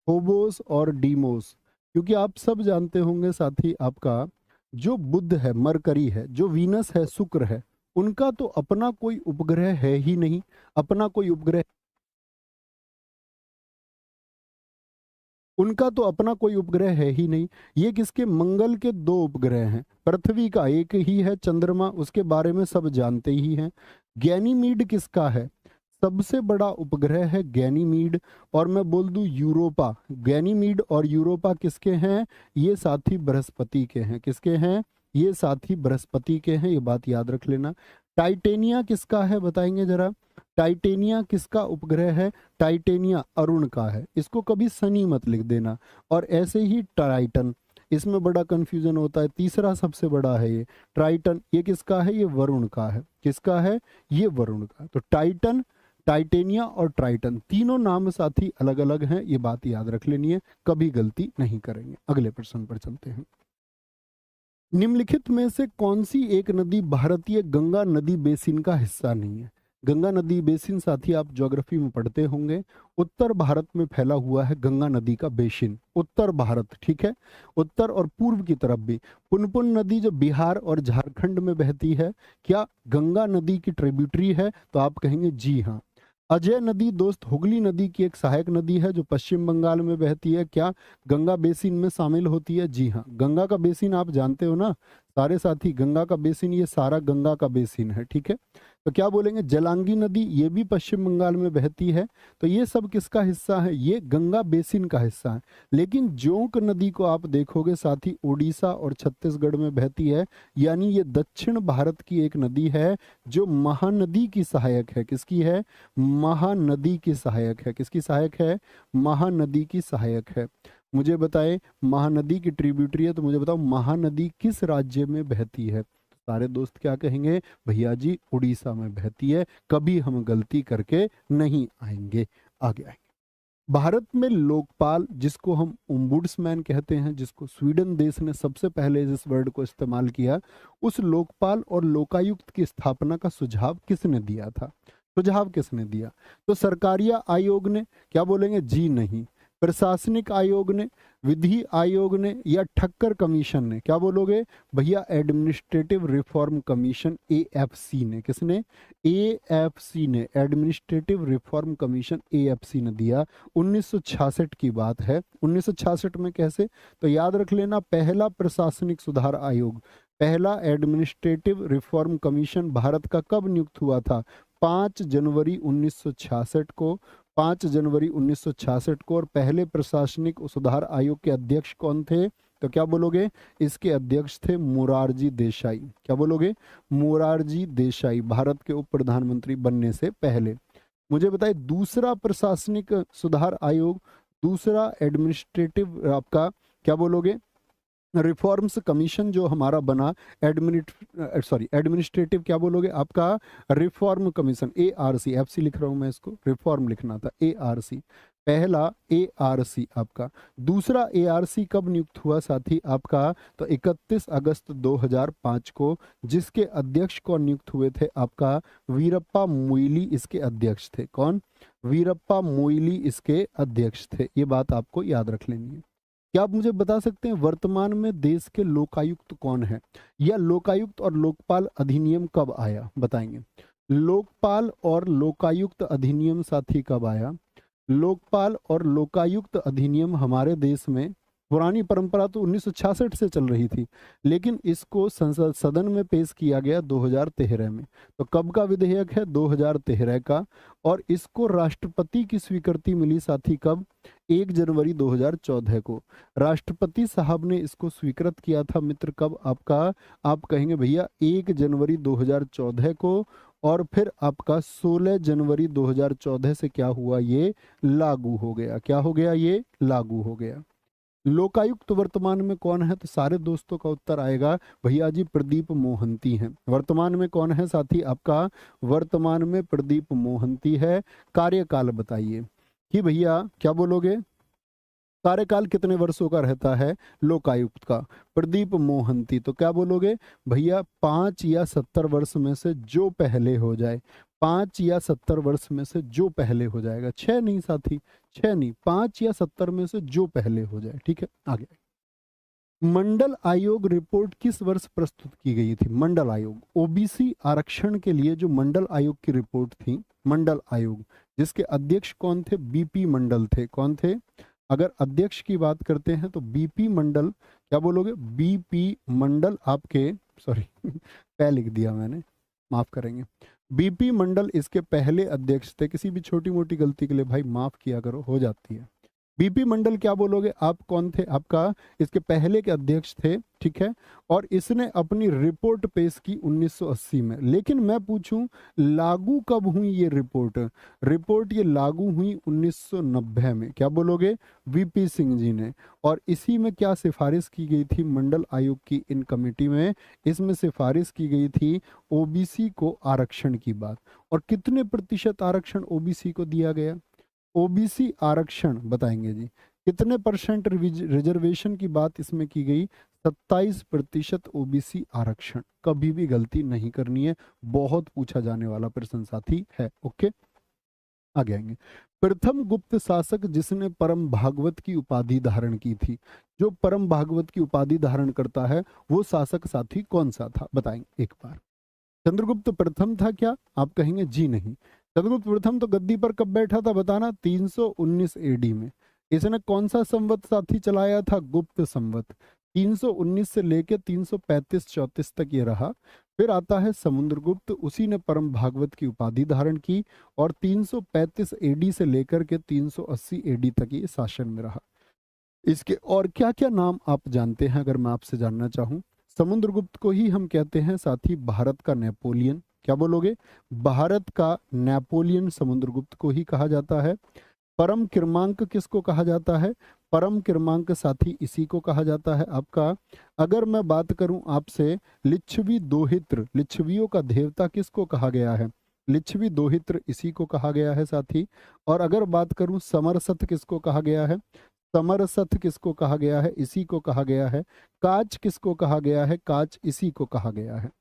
फोबोस और डीमोस। क्योंकि आप सब जानते होंगे साथी, आपका जो बुध है, मरकरी है, जो वीनस है, शुक्र है, उनका तो अपना कोई उपग्रह है ही नहीं। अपना कोई उपग्रह, उनका तो अपना कोई उपग्रह है ही नहीं। ये किसके, मंगल के 2 उपग्रह हैं, पृथ्वी का एक ही है, चंद्रमा, उसके बारे में सब जानते ही हैं। गैनीमीड किसका है, सबसे बड़ा उपग्रह है गैनीमीड। और मैं बोल दूं यूरोपा, गैनीमीड और यूरोपा किसके हैं, ये साथी बृहस्पति के हैं। किसके हैं, ये साथी बृहस्पति के हैं, ये बात याद रख लेना। टाइटेनिया किसका है, बताएंगे जरा, टाइटेनिया किसका उपग्रह है, टाइटेनिया अरुण का है, इसको कभी शनि मत लिख देना। और ऐसे ही टाइटन, इसमें बड़ा कंफ्यूजन होता है, तीसरा सबसे बड़ा है ये ट्राइटन, ये किसका है, ये वरुण का है। किसका है, ये वरुण का। तो टाइटन, टाइटेनिया और ट्राइटन, तीनों नाम साथी अलग अलग हैं, ये बात याद रख लेनी है, कभी गलती नहीं करेंगे। अगले प्रश्न पर चलते हैं। निम्नलिखित में से कौन सी एक नदी भारतीय गंगा नदी बेसिन का हिस्सा नहीं है। गंगा नदी बेसिन साथी आप ज्योग्राफी में पढ़ते होंगे, उत्तर भारत में फैला हुआ है गंगा नदी का बेसिन, उत्तर भारत, ठीक है, उत्तर और पूर्व की तरफ भी। पुनपुन नदी जो बिहार और झारखंड में बहती है, क्या गंगा नदी की ट्रिब्यूटरी है, तो आप कहेंगे जी हाँ। अजय नदी दोस्त हुगली नदी की एक सहायक नदी है जो पश्चिम बंगाल में बहती है, क्या गंगा बेसिन में शामिल होती है, जी हाँ। गंगा का बेसिन आप जानते हो ना सारे साथी, गंगा का बेसिन ये सारा गंगा का बेसिन है, ठीक है। तो क्या बोलेंगे, जलांगी नदी ये भी पश्चिम बंगाल में बहती है, तो ये सब किसका हिस्सा है, ये गंगा बेसिन का हिस्सा है। लेकिन जोंक नदी को आप देखोगे साथी, उड़ीसा और छत्तीसगढ़ में बहती है, यानी ये दक्षिण भारत की एक नदी है जो महानदी की सहायक है। किसकी है, महानदी की सहायक है। किसकी सहायक है, महानदी की सहायक है। मुझे बताएं, महानदी की ट्रिब्यूटरी है, तो मुझे बताओ महानदी किस राज्य में बहती है। सारे दोस्त क्या कहेंगे, भैया जी उड़ीसा में बहती है, कभी हम गलती करके नहीं आएंगे। आगे आएंगे। भारत में लोकपाल, जिसको हम ओम्बुड्समैन कहते हैं, जिसको स्वीडन देश ने सबसे पहले इस वर्ड को इस्तेमाल किया, उस लोकपाल और लोकायुक्त की स्थापना का सुझाव किसने दिया था? सुझाव किसने दिया? तो सरकारिया आयोग ने, क्या बोलेंगे, जी नहीं। प्रशासनिक आयोग ने, विधि आयोग ने, या ठक्कर कमीशन ने? क्या बोलोगे भैया, एडमिनिस्ट्रेटिव रिफॉर्म कमीशन, एएफसी ने। किसने? एएफसी ने, एडमिनिस्ट्रेटिव रिफॉर्म कमीशन, एएफसी ने दिया। 1966 की बात है। 1966 में कैसे? तो याद रख लेना, पहला प्रशासनिक सुधार आयोग, पहला एडमिनिस्ट्रेटिव रिफॉर्म कमीशन भारत का कब नियुक्त हुआ था? 5 जनवरी 1966 को, 5 जनवरी 1966 को। और पहले प्रशासनिक सुधार आयोग के अध्यक्ष कौन थे? तो क्या बोलोगे, इसके अध्यक्ष थे मोरारजी देसाई। क्या बोलोगे? मोरारजी देसाई, भारत के उप प्रधानमंत्री बनने से पहले। मुझे बताइए, दूसरा प्रशासनिक सुधार आयोग, दूसरा एडमिनिस्ट्रेटिव आपका, क्या बोलोगे, रिफॉर्म्स कमीशन जो हमारा बना, एडमिनिस्ट्रेटिव, क्या बोलोगे आपका, रिफॉर्म कमीशन, एआरसी, एफसी लिख रहा हूं मैं, इसको रिफॉर्म लिखना था, एआरसी, पहला एआरसी आपका। दूसरा एआरसी कब नियुक्त हुआ साथी आपका? तो 31 अगस्त 2005 को, जिसके अध्यक्ष कौन नियुक्त हुए थे आपका? वीरप्पा मोइली इसके अध्यक्ष थे। कौन? वीरप्पा मोइली इसके अध्यक्ष थे। ये बात आपको याद रख लेनी है। क्या आप मुझे बता सकते हैं वर्तमान में देश के लोकायुक्त कौन है, या लोकायुक्त और लोकपाल अधिनियम कब आया? बताएंगे। लोकपाल और लोकायुक्त अधिनियम साथी कब आया? लोकपाल और लोकायुक्त अधिनियम हमारे देश में, पुरानी परंपरा तो 1966 से चल रही थी, लेकिन इसको संसद सदन में पेश किया गया 2013 में। तो कब का विधेयक है? 2013 का। और इसको राष्ट्रपति की स्वीकृति मिली साथी कब? 1 जनवरी 2014 को। राष्ट्रपति साहब ने इसको स्वीकृत किया था मित्र, कब आपका? आप कहेंगे भैया 1 जनवरी 2014 को। और फिर आपका 16 जनवरी 2014 से क्या हुआ? ये लागू हो गया। क्या हो गया? ये लागू हो गया। लोकायुक्त वर्तमान में कौन है? तो सारे दोस्तों का उत्तर आएगा भैया जी, प्रदीप मोहंती हैं। वर्तमान में कौन है साथी आपका? वर्तमान में प्रदीप मोहंती है। कार्यकाल बताइए कि भैया, क्या बोलोगे, कार्यकाल कितने वर्षों का रहता है लोकायुक्त का? प्रदीप मोहंती, तो क्या बोलोगे भैया, 5 या 70 वर्ष में से जो पहले हो जाए। 5 या 70 वर्ष में से जो पहले हो जाएगा। 6 नहीं साथी, 6 नहीं, 5 या 70 में से जो पहले हो जाए। ठीक है, आगे। मंडल आयोग रिपोर्ट किस वर्ष प्रस्तुत की गई थी? मंडल आयोग, ओबीसी आरक्षण के लिए जो मंडल आयोग की रिपोर्ट थी, मंडल आयोग, जिसके अध्यक्ष कौन थे? बीपी मंडल थे। कौन थे? अगर अध्यक्ष की बात करते हैं तो बीपी मंडल, क्या बोलोगे, बीपी मंडल आपके, सॉरी पै लिख दिया मैंने, माफ करेंगे। बीपी मंडल इसके पहले अध्यक्ष थे। किसी भी छोटी मोटी गलती के लिए भाई माफ किया करो, हो जाती है। बीपी मंडल, क्या बोलोगे आप, कौन थे आपका? इसके पहले के अध्यक्ष थे। ठीक है, और इसने अपनी रिपोर्ट पेश की 1980 में। लेकिन मैं पूछूं, लागू कब हुई ये रिपोर्ट? रिपोर्ट ये लागू हुई 1990 में। क्या बोलोगे? वीपी सिंह जी ने। और इसी में क्या सिफारिश की गई थी मंडल आयोग की इन कमेटी में? इसमें सिफारिश की गई थी ओबीसी को आरक्षण की बात। और कितने प्रतिशत आरक्षण ओबीसी को दिया गया? ओबीसी आरक्षण बताएंगे जी, कितने परसेंट रिजर्वेशन की बात इसमें की गई? 27% ओबीसी आरक्षण। कभी भी गलती नहीं करनी है, बहुत पूछा जाने वाला प्रश्न साथी है। ओके, आगे आएंगे। प्रथम गुप्त शासक जिसने परम भागवत की उपाधि धारण की थी, जो परम भागवत की उपाधि धारण करता है वो शासक साथी कौन सा था? बताएंगे एक बार। चंद्रगुप्त प्रथम था क्या? आप कहेंगे जी नहीं। चंद्रगुप्त प्रथम तो गद्दी पर कब बैठा था बताना? 319 एडी में। इसने कौन सा संवत साथी चलाया था? गुप्त संवत। 319 से लेके 335-34 तक ये रहा। फिर आता है समुद्रगुप्त, उसी ने परम भागवत की उपाधि धारण की और 335 एडी से लेकर के 380 एडी तक ये शासन में रहा। इसके और क्या क्या नाम आप जानते हैं अगर मैं आपसे जानना चाहूं? समुद्रगुप्त को ही हम कहते हैं साथी भारत का नेपोलियन। क्या बोलोगे? भारत का नेपोलियन समुद्रगुप्त को ही कहा जाता है। परम क्रमांक किसको कहा जाता है? परम क्रमांक साथी इसी को कहा जाता है आपका। अगर मैं बात करूं आपसे लिच्छवी दोहित्र, लिच्छवियों का देवता किसको कहा गया है? लिच्छवी दोहित्र इसी को कहा गया है साथी। और अगर बात करूं समरसत किसको कहा गया है? समरसत किसको कहा गया है? इसी को कहा गया है। काच किसको कहा गया है? काच इसी को कहा गया है।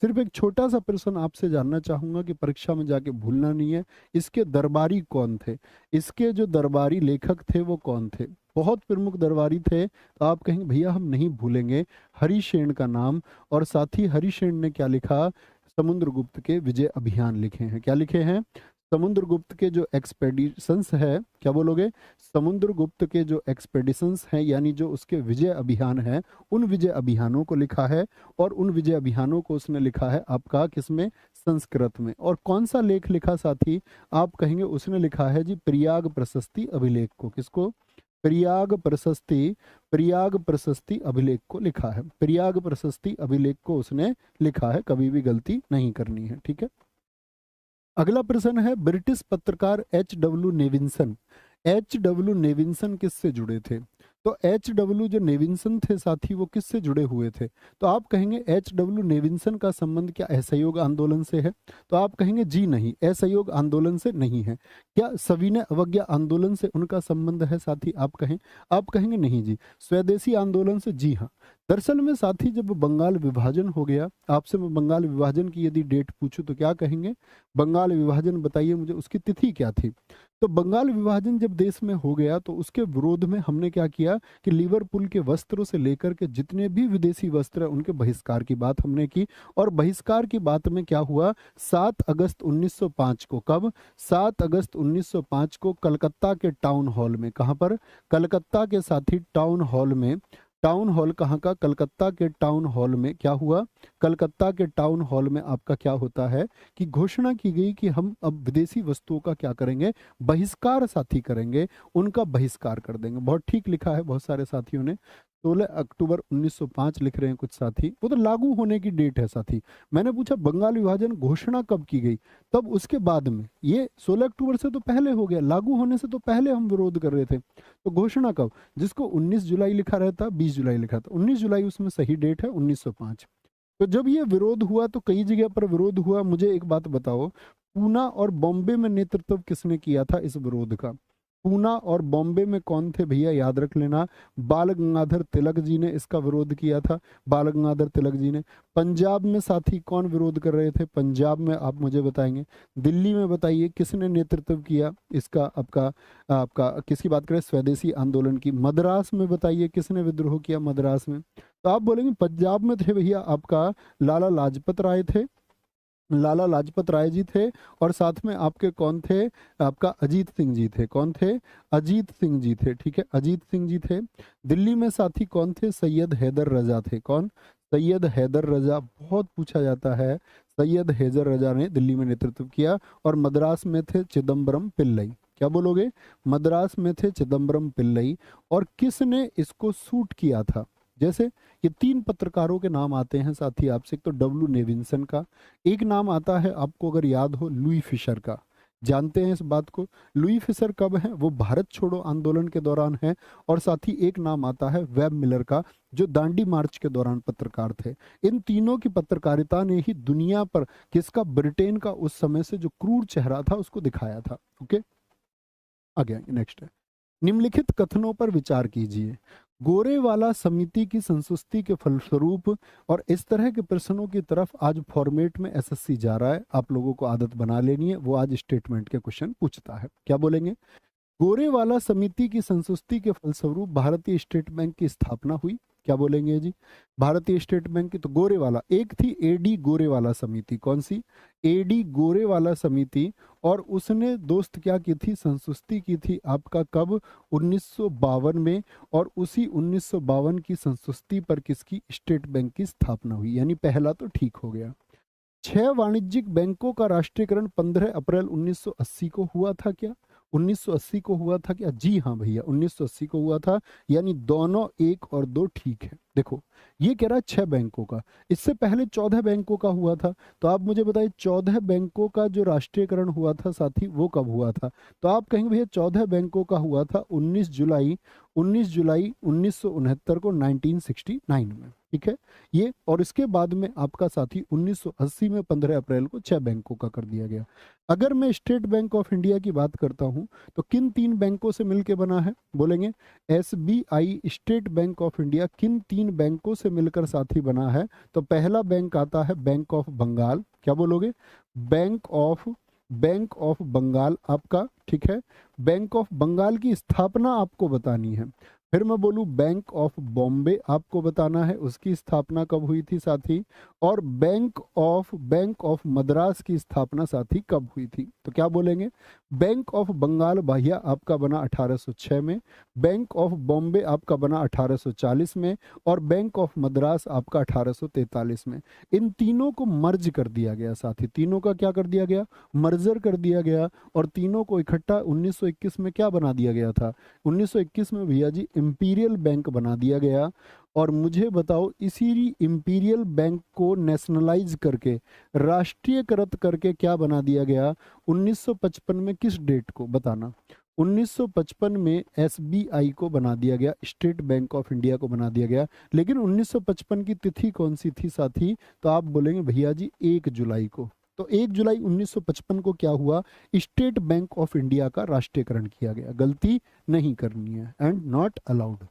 सिर्फ एक छोटा सा प्रश्न आपसे जानना चाहूंगा कि परीक्षा में जाके भूलना नहीं है, इसके दरबारी कौन थे? इसके जो दरबारी लेखक थे वो कौन थे? बहुत प्रमुख दरबारी थे, तो आप कहेंगे भैया हम नहीं भूलेंगे हरिशेन का नाम। और साथ ही हरिशेन ने क्या लिखा? समुद्रगुप्त के विजय अभियान लिखे हैं। क्या लिखे हैं? समुद्रगुप्त के जो एक्सपेडिशंस है, क्या बोलोगे? समुद्रगुप्त के जो एक्सपेडिशंस हैं यानी जो उसके विजय अभियान है, उन विजय अभियानों को लिखा है। और उन विजय अभियानों को उसने लिखा है आपका किसमें? संस्कृत में। और कौन सा लेख लिखा साथी? आप कहेंगे उसने लिखा है जी प्रयाग प्रशस्ति अभिलेख को। किसको? प्रयाग प्रशस्ति, प्रयाग प्रशस्ति अभिलेख को लिखा है। प्रयाग प्रशस्ति अभिलेख को उसने लिखा है, कभी भी गलती नहीं करनी है, ठीक है। अगला प्रश्न है ब्रिटिश पत्रकार H.W. नेविंसन। H.W. नेविंसन किससे जुड़े थे? तो H.W. जो नेविंसन थे साथी वो किससे जुड़े हुए थे? तो आप कहेंगे H.W. नेविंसन का संबंध क्या असहयोग आंदोलन से है? तो आप कहेंगे जी नहीं, असहयोग आंदोलन से नहीं है। क्या सविनय अवज्ञा आंदोलन से उनका संबंध है साथी? आप कहेंगे नहीं जी। स्वदेशी आंदोलन से? जी हाँ। दरअसल में साथी जब बंगाल विभाजन हो गया, आपसे मैं बंगाल विभाजन की यदि डेट पूछूं तो क्या कहेंगे? बंगाल विभाजन बताइए मुझे, उसकी तिथि क्या थी? तो बंगाल विभाजन जब देश में हो गया तो उसके विरोध में हमने क्या किया कि लिवरपूल के वस्त्रों से लेकर के जितने भी विदेशी वस्त्र हैं उनके बहिष्कार की बात हमने की। और बहिष्कार की बात में क्या हुआ? 7 अगस्त 1905 को, कब? 7 अगस्त 1905 को कलकत्ता के टाउन हॉल में। कहां पर? कलकत्ता के साथी टाउन हॉल में। टाउन हॉल कहाँ का? कलकत्ता के टाउन हॉल में क्या हुआ? कलकत्ता के टाउन हॉल में आपका क्या होता है कि घोषणा की गई कि हम अब विदेशी वस्तुओं का क्या करेंगे? बहिष्कार साथी करेंगे, उनका बहिष्कार कर देंगे। बहुत ठीक लिखा है बहुत सारे साथियों ने। 16 अक्टूबर 1905 लिख रहे हैं कुछ साथी, वो तो लागू होने की डेट है साथी। मैंने पूछा बंगाल विभाजन घोषणा कब की गई? तब उसके बाद में। ये 16 अक्टूबर से तो पहले हो गया, लागू होने से तो पहले हम विरोध कर रहे थे। तो घोषणा कब? जिसको 19 जुलाई लिखा रहता, 20 जुलाई लिखा था, 19 जुलाई उसमें सही डेट है, 1905। तो जब ये विरोध हुआ तो कई जगह पर विरोध हुआ। मुझे एक बात बताओ, पूना और बॉम्बे में नेतृत्व किसने किया था इस विरोध का? पूना और बॉम्बे में कौन थे भैया? याद रख लेना, बाल गंगाधर तिलक जी ने इसका विरोध किया था। बाल गंगाधर तिलक जी ने। पंजाब में साथी कौन विरोध कर रहे थे? पंजाब में आप मुझे बताएंगे। दिल्ली में बताइए किसने नेतृत्व किया इसका? आपका आपका किसकी बात करें? स्वदेशी आंदोलन की। मद्रास में बताइए किसने विद्रोह किया मद्रास में? तो आप बोलेंगे पंजाब में थे भैया आपका लाला लाजपत राय थे, लाला लाजपत राय जी थे। और साथ में आपके कौन थे? आपका अजीत सिंह जी थे। कौन थे? अजीत सिंह जी थे, ठीक है, अजीत सिंह जी थे। दिल्ली में साथी कौन थे? सैयद हैदर रजा थे। कौन? सैयद हैदर रजा, बहुत पूछा जाता है। सैयद हैदर रजा ने दिल्ली में नेतृत्व किया। और मद्रास में थे चिदम्बरम पिल्लई। क्या बोलोगे? मद्रास में थे चिदम्बरम पिल्लई। और किसने इसको शूट किया था? जैसे ये 3 पत्रकारों के नाम आते हैं साथी आपसे। एक तो डब्ल्यू नेविंसन का, एक नाम आता है आपको अगर याद हो लुई फिशर का। जानते हैं इस बात को? लुई फिशर कब है? वो भारत छोड़ो आंदोलन के दौरान है। और साथ ही एक नाम आता है वेब मिलर का, जो दांडी मार्च के दौरान पत्रकार थे। इन तीनों की पत्रकारिता ने ही दुनिया पर किसका? ब्रिटेन का उस समय से जो क्रूर चेहरा था उसको दिखाया था। ओके, आगे नेक्स्ट है। निम्नलिखित कथनों पर विचार कीजिए। गोरेवाला समिति की संस्तुति के फलस्वरूप, और इस तरह के प्रश्नों की तरफ आज फॉर्मेट में एसएससी जा रहा है, आप लोगों को आदत बना लेनी है। वो आज स्टेटमेंट के क्वेश्चन पूछता है। क्या बोलेंगे? गोरेवाला समिति की संस्तुति के फलस्वरूप भारतीय स्टेट बैंक की स्थापना हुई। क्या बोलेंगे जी? भारतीय स्टेट बैंक की तो गोरेवाला, एक थी एडी गोरेवाला समिति। कौन सी? एडी गोरेवाला समिति। और उसने दोस्त क्या की थी? संस्तुति की थी आपका कब? 1952 में। और उसी 1952 की संस्तुति पर किसकी? स्टेट बैंक की स्थापना हुई। यानी पहला तो ठीक हो गया। 6 वाणिज्यिक बैंकों का राष्ट्रीयकरण 15 अप्रैल 1980 को हुआ था क्या? 1980 को हुआ था क्या? जी हाँ भैया, 1980 को हुआ था। यानी दोनों 1 और 2 ठीक है। देखो ये कह रहा है 6 बैंकों का, इससे पहले 14 बैंकों का हुआ था। तो आप मुझे बताइए 14 बैंकों का जो राष्ट्रीयकरण हुआ था साथी वो कब हुआ था? तो आप कहेंगे भैया 14 बैंकों का हुआ था 19 जुलाई 1969 को 1969 में, ठीक है। ये और इसके बाद में आपका साथी 1980 में 15 अप्रैल को 6 बैंकों का कर दिया गया। अगर मैं स्टेट बैंक ऑफ इंडिया की बात करता हूं तो किन 3 बैंकों से मिलकर बना है? बोलेंगे SBI state bank of India किन 3 बैंकों से मिलकर साथी बना है? तो पहला बैंक आता है बैंक ऑफ बंगाल। क्या बोलोगे? बैंक ऑफ बंगाल आपका, ठीक है। बैंक ऑफ बंगाल की स्थापना आपको बतानी है। फिर मैं बोलूं बैंक ऑफ बॉम्बे आपको बताना है उसकी स्थापना कब हुई थी साथी। और बैंक ऑफ मद्रास की स्थापना साथी कब हुई थी? तो क्या बोलेंगे? बैंक ऑफ बंगाल भैया आपका बना 1806 में, बैंक ऑफ बॉम्बे आपका बना 1840 में, और बैंक ऑफ मद्रास आपका 1843 में। इन तीनों को मर्ज कर दिया गया साथी, तीनों का क्या कर दिया गया? मर्जर कर दिया गया। और तीनों को इकट्ठा 1921 में क्या बना दिया गया था? 1921 में भैया जी इंपीरियल बैंक बना दिया गया। और मुझे बताओ इसी इंपीरियल बैंक को नेशनलाइज करके, राष्ट्रीयकृत करके क्या बना दिया गया 1955 में? किस डेट को बताना? 1955 में एसबीआई को बना दिया गया, स्टेट बैंक ऑफ इंडिया को बना दिया गया। लेकिन 1955 की तिथि कौन सी थी साथी? तो आप बोलेंगे भैया जी 1 जुलाई को। तो 1 जुलाई 1955 को क्या हुआ? स्टेट बैंक ऑफ इंडिया का राष्ट्रीयकरण किया गया। गलती नहीं करनी है, एंड नॉट अलाउड।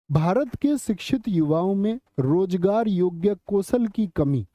भारत के शिक्षित युवाओं में रोजगार योग्य कौशल की कमी,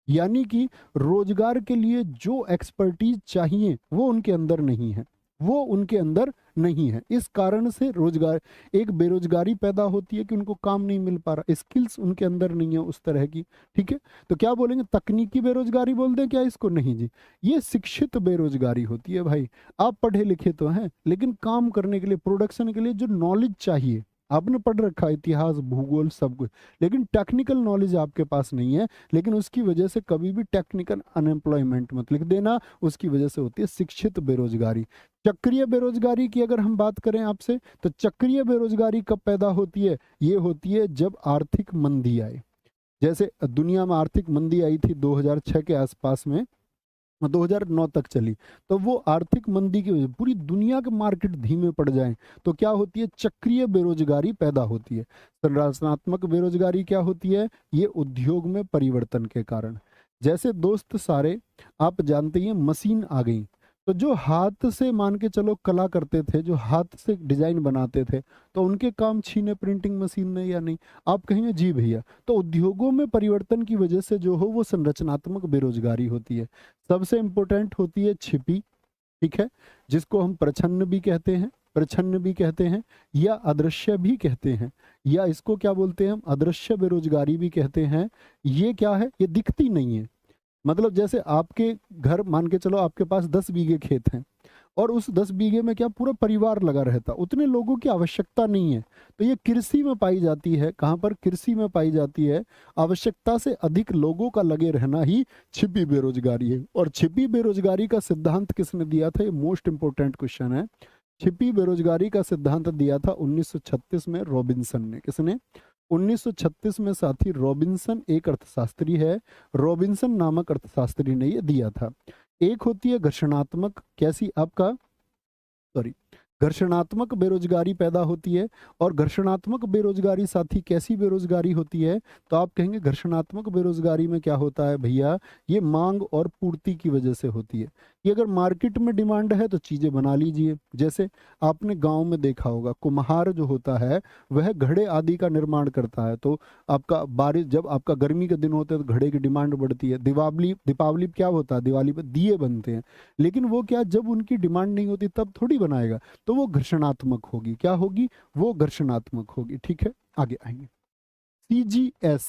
यानी कि रोजगार के लिए जो एक्सपर्टीज चाहिए वो उनके अंदर नहीं है, वो उनके अंदर नहीं है। इस कारण से रोजगार, एक बेरोजगारी पैदा होती है कि उनको काम नहीं मिल पा रहा, स्किल्स उनके अंदर नहीं है उस तरह की, ठीक है। तो क्या बोलेंगे? तकनीकी बेरोजगारी बोल दें क्या इसको? नहीं जी, ये शिक्षित बेरोजगारी होती है भाई। आप पढ़े लिखे तो हैं, लेकिन काम करने के लिए, प्रोडक्शन के लिए जो नॉलेज चाहिए, आपने पढ़ रखा है इतिहास भूगोल सब कुछ, लेकिन टेक्निकल नॉलेज आपके पास नहीं है। लेकिन उसकी वजह से कभी भी टेक्निकल अनएम्प्लॉयमेंट मत लिख देना, उसकी वजह से होती है शिक्षित बेरोजगारी। चक्रीय बेरोजगारी की अगर हम बात करें आपसे, तो चक्रीय बेरोजगारी कब पैदा होती है? ये होती है जब आर्थिक मंदी आए। जैसे दुनिया में आर्थिक मंदी आई थी 2006 के आसपास में, 2009 तक चली। तो वो आर्थिक मंदी की वजह से पूरी दुनिया के मार्केट धीमे पड़ जाएं तो क्या होती है? चक्रीय बेरोजगारी पैदा होती है। संरचनात्मक बेरोजगारी क्या होती है? ये उद्योग में परिवर्तन के कारण। जैसे दोस्त सारे आप जानते हैं मशीन आ गई, तो जो हाथ से मान के चलो कला करते थे, जो हाथ से डिजाइन बनाते थे, तो उनके काम छीने प्रिंटिंग मशीन ने या नहीं? आप कहेंगे जी भैया। तो उद्योगों में परिवर्तन की वजह से जो हो वो संरचनात्मक बेरोजगारी होती है। सबसे इंपॉर्टेंट होती है छिपी, ठीक है, जिसको हम प्रछन्न भी कहते हैं, प्रछन्न भी कहते हैं, या अदृश्य भी कहते हैं, या इसको क्या बोलते हैं हम? अदृश्य बेरोजगारी भी कहते हैं। ये क्या है? ये दिखती नहीं है। मतलब जैसे आपके घर मान के चलो आपके पास 10 बीघे खेत हैं, और उस 10 बीघे में क्या पूरा परिवार लगा रहता, उतने लोगों की आवश्यकता नहीं है। तो ये कृषि में पाई जाती है। कहाँ पर? कृषि में पाई जाती है। आवश्यकता से अधिक लोगों का लगे रहना ही छिपी बेरोजगारी है। और छिपी बेरोजगारी का सिद्धांत किसने दिया था? ये मोस्ट इंपोर्टेंट क्वेश्चन है। छिपी बेरोजगारी का सिद्धांत दिया था 1936 में रॉबिन्सन ने। किसने? 1936 में साथी रॉबिन्सन एक अर्थशास्त्री है, रॉबिन्सन नामक अर्थशास्त्री ने ये दिया था। एक होती है घर्षणात्मक, कैसी आपका सॉरी घर्षणात्मक बेरोजगारी पैदा होती है। और घर्षणात्मक बेरोजगारी साथी कैसी बेरोजगारी होती है? तो आप कहेंगे घर्षणात्मक बेरोजगारी में क्या होता है भैया? ये मांग और पूर्ति की वजह से होती है कि अगर मार्केट में डिमांड है तो चीजें बना लीजिए। जैसे आपने गांव में देखा होगा, कुम्हार जो होता है वह घड़े आदि का निर्माण करता है। तो आपका बारिश, जब आपका गर्मी के दिन होते हैं तो घड़े की डिमांड बढ़ती है। दीपावली क्या होता है? दिवाली पर दिए बनते हैं। लेकिन वो क्या, जब उनकी डिमांड नहीं होती तब थोड़ी बनाएगा, तो वो घर्षणात्मक होगी। क्या होगी? वो घर्षणात्मक होगी, ठीक है। आगे आएंगे। सीजीएस,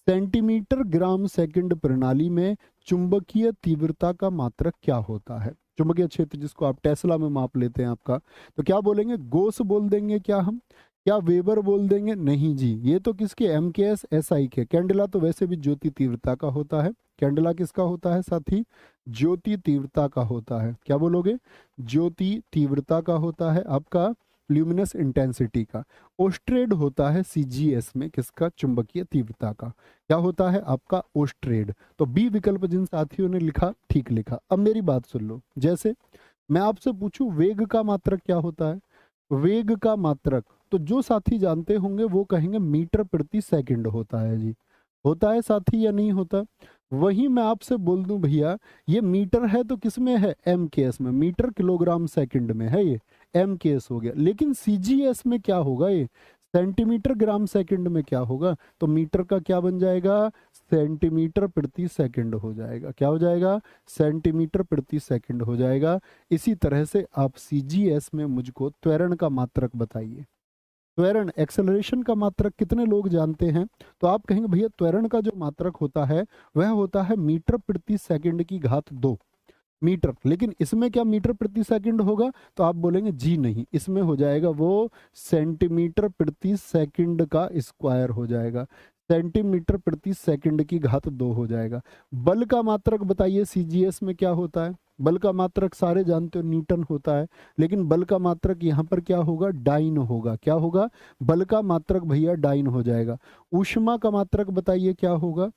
सेंटीमीटर ग्राम सेकंड प्रणाली में चुंबकीय तीव्रता का मात्रक क्या होता है? चुंबकीय क्षेत्र जिसको आप टेस्ला में माप लेते हैं आपका, तो क्या बोलेंगे? गोस बोल देंगे क्या हम? क्या वेबर बोल देंगे? नहीं जी, ये तो किसके? एमकेएस एसआई के। कैंडेला तो वैसे भी ज्योति तीव्रता का होता है। कैंडेला किसका होता है साथी? ज्योति तीव्रता का होता है। क्या बोलोगे? ज्योति तीव्रता का होता है आपका। ल्यूमिनस इंटेंसिटी का। ओस्ट्रेड होता है सीजीएस में किसका, चुंबकीय तीव्रता का। क्या होता है आपका, ओस्ट्रेड। तो बी विकल्प जिन साथियों ने लिखा ठीक लिखा। अब मेरी बात सुन लो, जैसे मैं आपसे पूछूं वेग का मात्रक क्या होता है, वेग का मात्रक तो जो साथी जानते होंगे वो कहेंगे मीटर प्रति सेकंड होता है जी। होता है साथी या नहीं होता। वही मैं आपसे बोल दूं भैया ये मीटर है तो किस में है, एम के एस में, मीटर किलोग्राम सेकंड में है, ये एम के एस हो गया। लेकिन सीजीएस में क्या होगा, ये सेंटीमीटर ग्राम सेकंड में क्या होगा, तो मीटर का क्या बन जाएगा, सेंटीमीटर प्रति सेकंड हो जाएगा। क्या हो जाएगा, सेंटीमीटर प्रति सेकंड हो जाएगा। इसी तरह से आप सीजीएस में मुझको त्वरण का मात्रक बताइए। त्वरण एक्सेलरेशन का मात्रक कितने लोग जानते हैं, तो आप कहेंगे भैया त्वरण का जो मात्रक होता है वह होता है मीटर प्रति सेकंड की घात 2 मीटर। लेकिन इसमें क्या मीटर प्रति सेकंड होगा, तो आप बोलेंगे जी नहीं, इसमें हो जाएगा वो सेंटीमीटर प्रति सेकंड का स्क्वायर हो जाएगा, सेंटीमीटर प्रति सेकंड की घात 2 हो जाएगा। बल का मात्रक बताइए सीजीएस में क्या होता है, बल का मात्रक सारे जानते हो न्यूटन होता है, लेकिन बल का मात्रक यहाँ पर क्या होगा, डाइन होगा। क्या होगा, बल का मात्रक भैया डाइन हो जाएगा। ऊष्मा का मात्रक बताइए क्या होगा,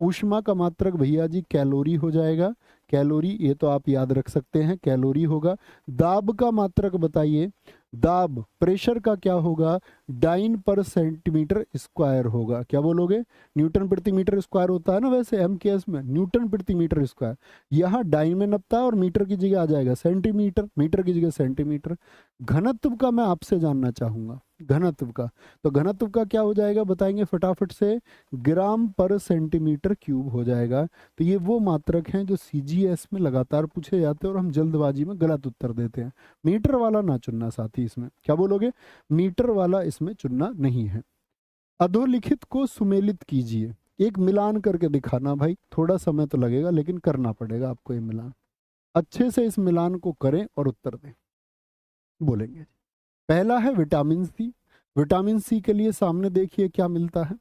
ऊष्मा का मात्रक भैया जी कैलोरी हो जाएगा, कैलोरी, ये तो आप याद रख सकते हैं, कैलोरी होगा। दाब का मात्रक बताइए, दाब प्रेशर का क्या होगा, डाइन पर सेंटीमीटर स्क्वायर होगा। क्या बोलोगे, न्यूटन प्रति मीटर स्क्वायर होता है ना वैसे एम के एस में, न्यूटन प्रति मीटर स्क्वायर, यहाँ डाइन में नपता है और मीटर की जगह आ जाएगा सेंटीमीटर, मीटर की जगह सेंटीमीटर। घनत्व का मैं आपसे जानना चाहूंगा, घनत्व का, तो घनत्व का क्या हो जाएगा बताएंगे फटाफट से, ग्राम पर सेंटीमीटर क्यूब हो जाएगा। तो ये वो मात्रक हैं जो सीजीएस में लगातार पूछे जाते हैं और हम जल्दबाजी में गलत उत्तर देते हैं। मीटर वाला ना चुनना साथी इसमें, क्या बोलोगे, मीटर वाला इसमें चुनना नहीं है। अधोलिखित को सुमेलित कीजिए, एक मिलान करके दिखाना भाई, थोड़ा समय तो लगेगा लेकिन करना पड़ेगा आपको ये मिलान। अच्छे से इस मिलान को करें और उत्तर दें। बोलेंगे पहला है विटामिन सी। विटामिन सी के लिए सामने देखिए क्या मिलता है,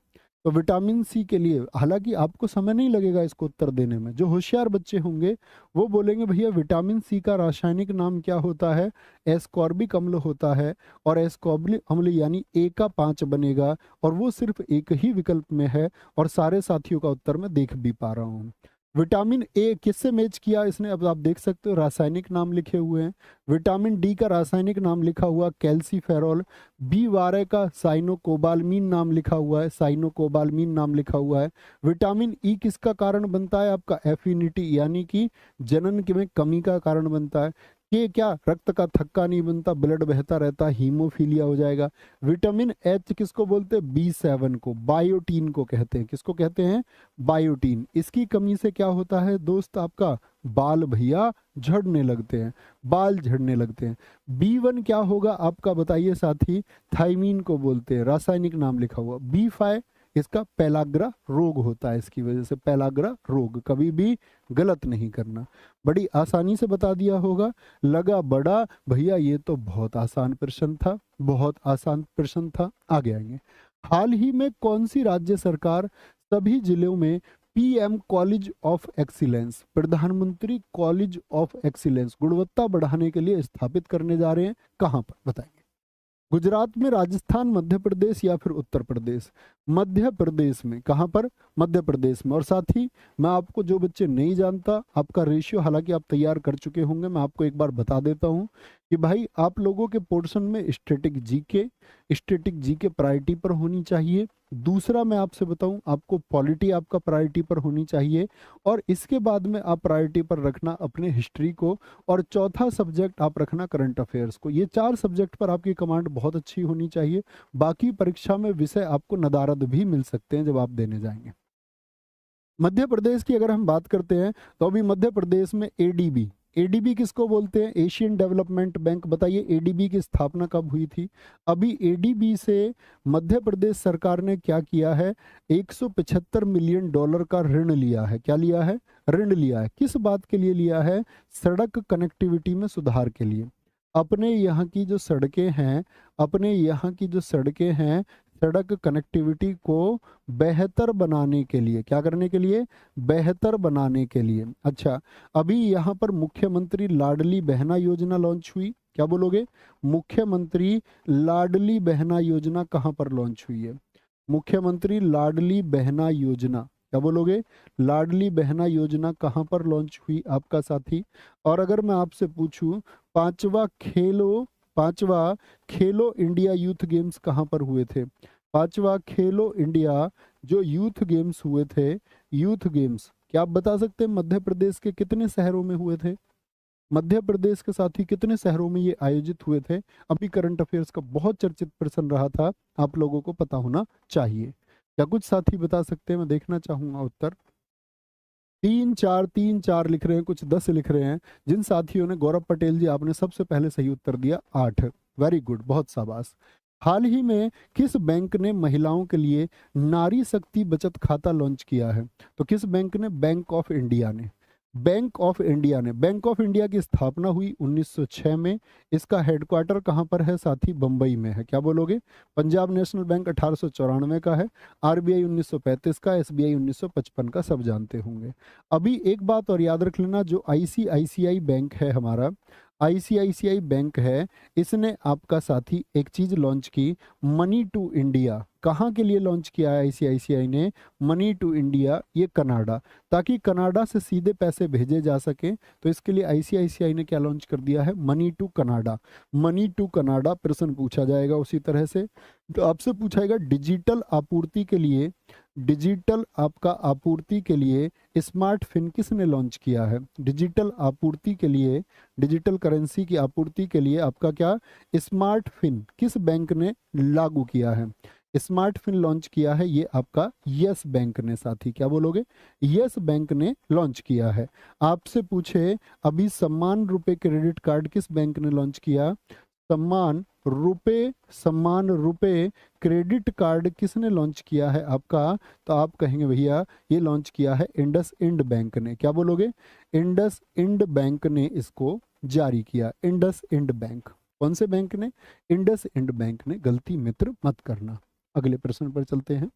तो विटामिन सी के लिए हालांकि आपको समय नहीं लगेगा इसको उत्तर देने में, जो होशियार बच्चे होंगे वो बोलेंगे भैया विटामिन सी का रासायनिक नाम क्या होता है, एस्कॉर्बिक अम्ल होता है, और एस्कॉर्बिक अम्ल यानी ए का 5 बनेगा, और वो सिर्फ एक ही विकल्प में है, और सारे साथियों का उत्तर मैं देख भी पा रहा हूँ। विटामिन ए किससे मैच किया इसने, अब आप देख सकते हो रासायनिक नाम लिखे हुए हैं। विटामिन डी का रासायनिक नाम लिखा हुआ कैल्सीफेरॉल, बी12 का साइनोकोबालमीन नाम लिखा हुआ है, साइनोकोबालमीन नाम लिखा हुआ है। विटामिन ई किसका कारण बनता है, आपका एफिनिटी यानी कि जनन में कमी का कारण बनता है। ये क्या, रक्त का थक्का नहीं बनता, ब्लड बहता रहता, हीमोफीलिया हो जाएगा। विटामिन एच किसको बोलते हैं, बी7 को, बायोटीन को कहते हैं, किसको कहते हैं, बायोटीन। इसकी कमी से क्या होता है दोस्त, आपका बाल भैया झड़ने लगते हैं, बाल झड़ने लगते हैं। बी1 क्या होगा आपका बताइए साथी, थाइमीन को बोलते हैं, रासायनिक नाम लिखा हुआ। बी5 इसका पेलाग्रा रोग होता है, इसकी वजह से पेलाग्रा रोग, कभी भी गलत नहीं करना। बड़ी आसानी से बता दिया होगा, लगा बड़ा भैया ये तो बहुत आसान प्रश्न था, बहुत आसान प्रश्न था। आगे आएंगे, हाल ही में कौन सी राज्य सरकार सभी जिलों में पीएम कॉलेज ऑफ एक्सीलेंस, प्रधानमंत्री कॉलेज ऑफ एक्सीलेंस गुणवत्ता बढ़ाने के लिए स्थापित करने जा रहे हैं, कहां पर बताएंगे। गुजरात में, राजस्थान, मध्य प्रदेश या फिर उत्तर प्रदेश। मध्य प्रदेश में, कहां पर, मध्य प्रदेश में। और साथ ही मैं आपको, जो बच्चे नहीं जानता, आपका रेशियो हालांकि आप तैयार कर चुके होंगे, मैं आपको एक बार बता देता हूं कि भाई आप लोगों के पोर्शन में स्टैटिक जीके प्रायोरिटी पर होनी चाहिए। दूसरा मैं आपसे बताऊं, आपको पॉलिटी आपका प्रायोरिटी पर होनी चाहिए, और इसके बाद में आप प्रायोरिटी पर रखना अपने हिस्ट्री को, और चौथा सब्जेक्ट आप रखना करंट अफेयर्स को। ये 4 सब्जेक्ट पर आपकी कमांड बहुत अच्छी होनी चाहिए। बाकी परीक्षा में विषय आपको नदारद भी मिल सकते हैं जब आप देने जाएंगे। मध्य प्रदेश की अगर हम बात करते हैं तो अभी मध्य प्रदेश में एडीबी, एडीबी किसको बोलते हैं, एशियन डेवलपमेंट बैंक। बताइए एडीबी की स्थापना कब हुई थी। अभी एडीबी से मध्य प्रदेश सरकार ने क्या किया है, $175 मिलियन का ऋण लिया है। क्या लिया है, ऋण लिया है। किस बात के लिए लिया है, सड़क कनेक्टिविटी में सुधार के लिए। अपने यहाँ की जो सड़कें हैं, अपने यहाँ की जो सड़कें हैं, सड़क कनेक्टिविटी को बेहतर बनाने के लिए, क्या करने के लिए, बेहतर बनाने के लिए। अच्छा, अभी यहाँ पर मुख्यमंत्री लाडली बहना योजना लॉन्च हुई, क्या बोलोगे? मुख्यमंत्री लाडली बहना योजना कहाँ पर लॉन्च हुई है? मुख्यमंत्री लाडली बहना योजना, क्या बोलोगे? लाडली बहना योजना कहाँ पर लॉन्च हुई आपका साथी? और अगर मैं आपसे पूछूं पांचवा खेलो इंडिया यूथ गेम्स कहाँ पर हुए थे? पांचवा खेलो इंडिया जो यूथ गेम्स हुए थे, यूथ गेम्स, क्या आप बता सकते हैं मध्य प्रदेश के कितने शहरों में हुए थे? मध्य प्रदेश के साथ ही कितने शहरों में ये आयोजित हुए थे? अभी करंट अफेयर्स का बहुत चर्चित प्रश्न रहा था, आप लोगों को पता होना चाहिए। क्या कुछ साथी बता सकते हैं? मैं देखना चाहूंगा उत्तर। 3 4 लिख रहे हैं, कुछ 10 लिख रहे हैं। जिन साथियों ने, गौरव पटेल जी आपने सबसे पहले सही उत्तर दिया 8, वेरी गुड, बहुत शाबाश। हाल ही में किस बैंक ने महिलाओं के लिए नारी शक्ति बचत खाता लॉन्च किया है? तो किस बैंक ने? बैंक ऑफ इंडिया ने। बैंक ऑफ इंडिया ने। बैंक ऑफ इंडिया की स्थापना हुई 1906 में। इसका हेडक्वार्टर कहाँ पर है साथी? बंबई में है। क्या बोलोगे? पंजाब नेशनल बैंक 1894 का है, आरबीआई 1935 का, एसबीआई 1955 का, सब जानते होंगे। अभी एक बात और याद रख लेना, जो आईसीआईसीआई बैंक है हमारा, आईसीआईसीआई बैंक है, इसने आपका साथी एक चीज लॉन्च की, मनी टू इंडिया। कहाँ के लिए लॉन्च किया है आईसीआईसीआई ने? मनी टू इंडिया, ये कनाडा, ताकि कनाडा से सीधे पैसे भेजे जा सके। तो इसके लिए आईसीआईसीआई ने क्या लॉन्च कर दिया है? Money to Canada. Money to Canada प्रश्न पूछा जाएगा उसी तरह से। तो आपसे पूछाएगा डिजिटल आपूर्ति के लिए, डिजिटल आपका आपूर्ति के लिए स्मार्ट फिन किसने लॉन्च किया है? डिजिटल आपूर्ति के लिए, डिजिटल करेंसी की आपूर्ति के लिए आपका क्या स्मार्ट फिन किस बैंक ने लागू किया है? स्मार्ट फिन लॉन्च किया है ये आपका यस बैंक ने साथी। क्या बोलोगे? यस बैंक ने लॉन्च किया है। आपसे पूछे अभी सम्मान रुपए क्रेडिट कार्ड किस बैंक ने लॉन्च किया? सम्मान रुपए क्रेडिट कार्ड किसने लॉन्च किया है आपका? तो आप कहेंगे भैया ये लॉन्च किया है इंडस इंड बैंक ने। क्या बोलोगे? इंडस इंड बैंक ने इसको जारी किया। इंडस इंड बैंक, कौन से बैंक ने? इंडस इंड बैंक ने। गलती मित्र मत करना। अगले प्रश्न पर चलते हैं।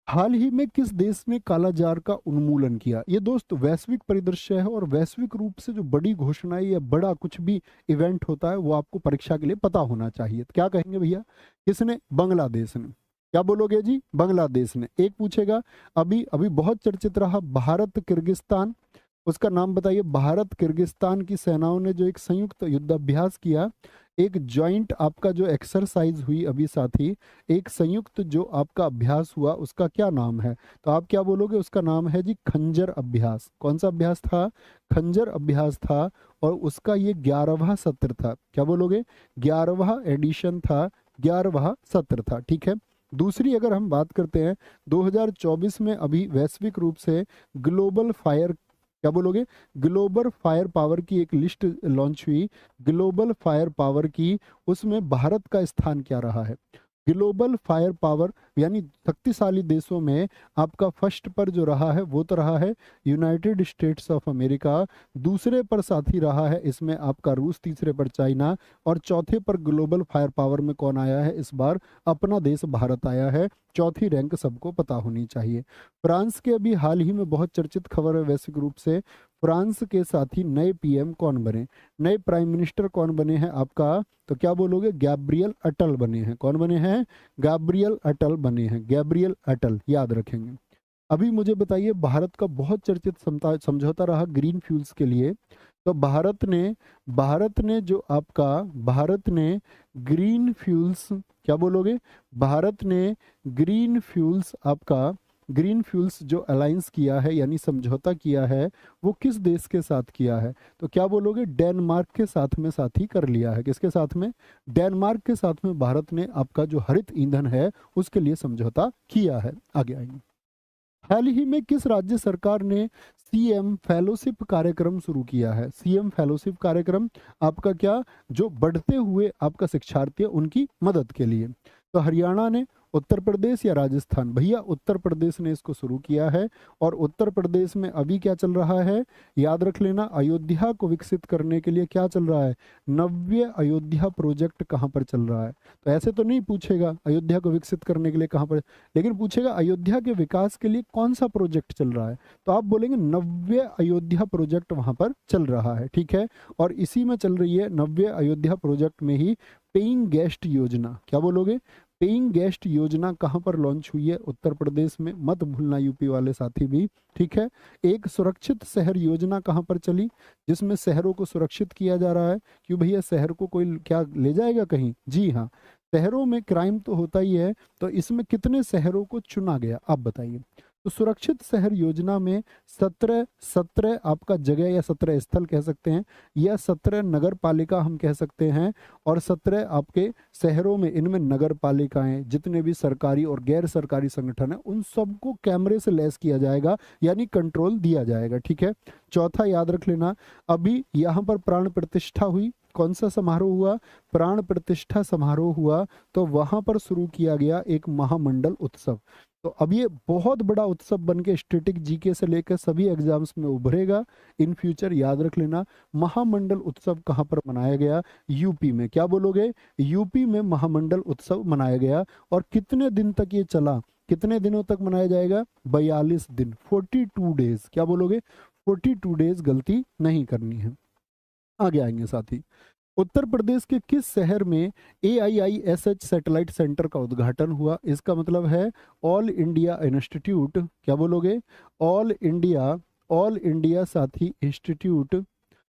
हाल ही में किस देश ने कालाजार का उन्मूलन किया? ये दोस्त वैश्विक परिदृश्य है, और वैश्विक रूप से जो बड़ी घोषणाएं या बड़ा कुछ भी इवेंट होता है वो आपको परीक्षा के लिए पता होना चाहिए। तो क्या कहेंगे भैया? किसने? बांग्लादेश ने। क्या बोलोगे जी? बांग्लादेश ने। एक पूछेगा अभी अभी बहुत चर्चित रहा भारत किर्गिस्तान, उसका नाम बताइए। भारत किर्गिस्तान की सेनाओं ने जो एक संयुक्त युद्धाभ्यास किया, एक जॉइंट आपका जो एक्सरसाइज हुई अभी साथी, एक संयुक्त जो आपका अभ्यास हुआ, उसका क्या नाम है? तो आप क्या बोलोगे? उसका नाम है जी खंजर अभ्यास। कौन सा अभ्यास था? खंजर अभ्यास था, और उसका ये 11वां सत्र था। क्या बोलोगे? 11वां एडिशन था, 11वां सत्र था। ठीक है। दूसरी अगर हम बात करते हैं, 2024 में अभी वैश्विक रूप से ग्लोबल फायर, क्या बोलोगे? ग्लोबल फायर पावर की एक लिस्ट लॉन्च हुई, ग्लोबल फायर पावर की, उसमें भारत का स्थान क्या रहा है? ग्लोबल फायर पावर यानी शक्तिशाली देशों में आपका फर्स्ट पर जो रहा है वो तो रहा है यूनाइटेड स्टेट्स ऑफ अमेरिका, दूसरे पर साथी रहा है इसमें आपका रूस, तीसरे पर चाइना, और चौथे पर ग्लोबल फायर पावर में कौन आया है इस बार? अपना देश भारत आया है। चौथी रैंक सबको पता होनी चाहिए। फ्रांस के अभी हाल ही में बहुत चर्चित खबर है वैश्विक रूप से, फ्रांस के साथी नए पीएम कौन बने? नए प्राइम मिनिस्टर कौन बने हैं आपका? तो क्या बोलोगे? गैब्रियल अटल बने हैं। कौन बने हैं? गैब्रियल अटल बने हैं। गैब्रियल अटल याद रखेंगे। अभी मुझे बताइए, भारत का बहुत चर्चित समझौता रहा ग्रीन फ्यूल्स के लिए। तो भारत ने जो आपका, भारत ने ग्रीन फ्यूल्स, क्या बोलोगे? भारत ने ग्रीन फ्यूल्स आपका, ग्रीन फ्यूल्स जो अलायंस किया है यानी समझौता किया है, वो किस देश के साथ किया है? तो क्या बोलोगे? डेनमार्क के साथ में साथी कर लिया है। किसके साथ में? डेनमार्क के साथ में भारत ने आपका जो हरित ईंधन है उसके लिए समझौता किया है। आगे आएंगे। हाल ही में किस राज्य सरकार ने सीएम फेलोशिप कार्यक्रम शुरू किया है? सीएम फेलोशिप कार्यक्रम आपका क्या, जो बढ़ते हुए आपका शिक्षार्थी है उनकी मदद के लिए। तो हरियाणा ने, उत्तर प्रदेश या राजस्थान? भैया उत्तर प्रदेश ने इसको शुरू किया है, और उत्तर प्रदेश में अभी क्या चल रहा है, याद रख लेना, अयोध्या को विकसित करने के लिए क्या चल रहा है, नव्य अयोध्या प्रोजेक्ट कहाँ पर चल रहा है। तो ऐसे तो नहीं पूछेगा अयोध्या को विकसित करने के लिए कहाँ पर, लेकिन पूछेगा अयोध्या के विकास के लिए कौन सा प्रोजेक्ट चल रहा है, तो आप बोलेंगे नव्य अयोध्या प्रोजेक्ट वहां पर चल रहा है, ठीक है। और इसी में चल रही है नव्य अयोध्या प्रोजेक्ट में ही पेइंग गेस्ट योजना, क्या बोलोगे, पेइंग गेस्ट योजना कहां पर लॉन्च हुई है, उत्तर प्रदेश में, मत भूलना यूपी वाले साथी भी, ठीक है। एक सुरक्षित शहर योजना कहां पर चली, जिसमें शहरों को सुरक्षित किया जा रहा है, क्यों भैया शहर को कोई क्या ले जाएगा कहीं, जी हाँ, शहरों में क्राइम तो होता ही है, तो इसमें कितने शहरों को चुना गया आप बताइए। तो सुरक्षित शहर योजना में 17 आपका जगह या 17 स्थल कह सकते हैं, या 17 नगर पालिका हम कह सकते हैं, और 17 आपके शहरों में, इनमें नगर पालिकाएं, जितने भी सरकारी और गैर सरकारी संगठन है, उन सबको कैमरे से लैस किया जाएगा, यानी कंट्रोल दिया जाएगा, ठीक है। चौथा याद रख लेना, अभी यहाँ पर प्राण प्रतिष्ठा हुई, कौन सा समारोह हुआ, प्राण प्रतिष्ठा समारोह हुआ, तो वहां पर शुरू किया गया एक महामंडल उत्सव। तो अब ये बहुत बड़ा उत्सव बन के स्टैटिक जीके से लेकर सभी एग्जाम्स में उभरेगा इन फ्यूचर, याद रख लेना। महामंडल उत्सव कहाँ पर मनाया गया, यूपी में, क्या बोलोगे, यूपी में महामंडल उत्सव मनाया गया। और कितने दिन तक ये चला, कितने दिनों तक मनाया जाएगा, 42 दिन, 42 डेज, क्या बोलोगे, 42 डेज, गलती नहीं करनी है। आगे आएंगे साथी, उत्तर प्रदेश के किस शहर में AIISH सैटेलाइट सेंटर का उद्घाटन हुआ, इसका मतलब है ऑल इंडिया इंस्टीट्यूट, क्या बोलोगे, ऑल इंडिया साथी institute,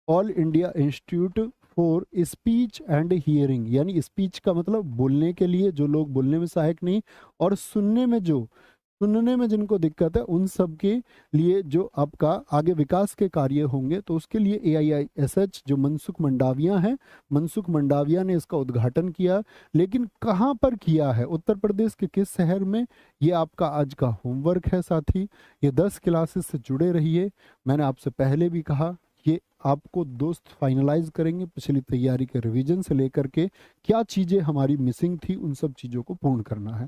all India institute for speech and hearing, यानी स्पीच का मतलब बोलने के लिए, जो लोग बोलने में सहायक नहीं, और सुनने में जिनको दिक्कत है, उन सब के लिए जो आपका आगे विकास के कार्य होंगे, तो उसके लिए AIISH, जो मनसुख मंडाविया हैं, मनसुख मंडाविया ने इसका उद्घाटन किया। लेकिन कहाँ पर किया है, उत्तर प्रदेश के किस शहर में, ये आपका आज का होमवर्क है साथी। ये 10 क्लासेस से जुड़े रहिए, मैंने आपसे पहले भी कहा, ये आपको दोस्त फाइनलाइज करेंगे पिछली तैयारी के रिवीजन से लेकर के क्या चीज़ें हमारी मिसिंग थी, उन सब चीज़ों को पूर्ण करना है।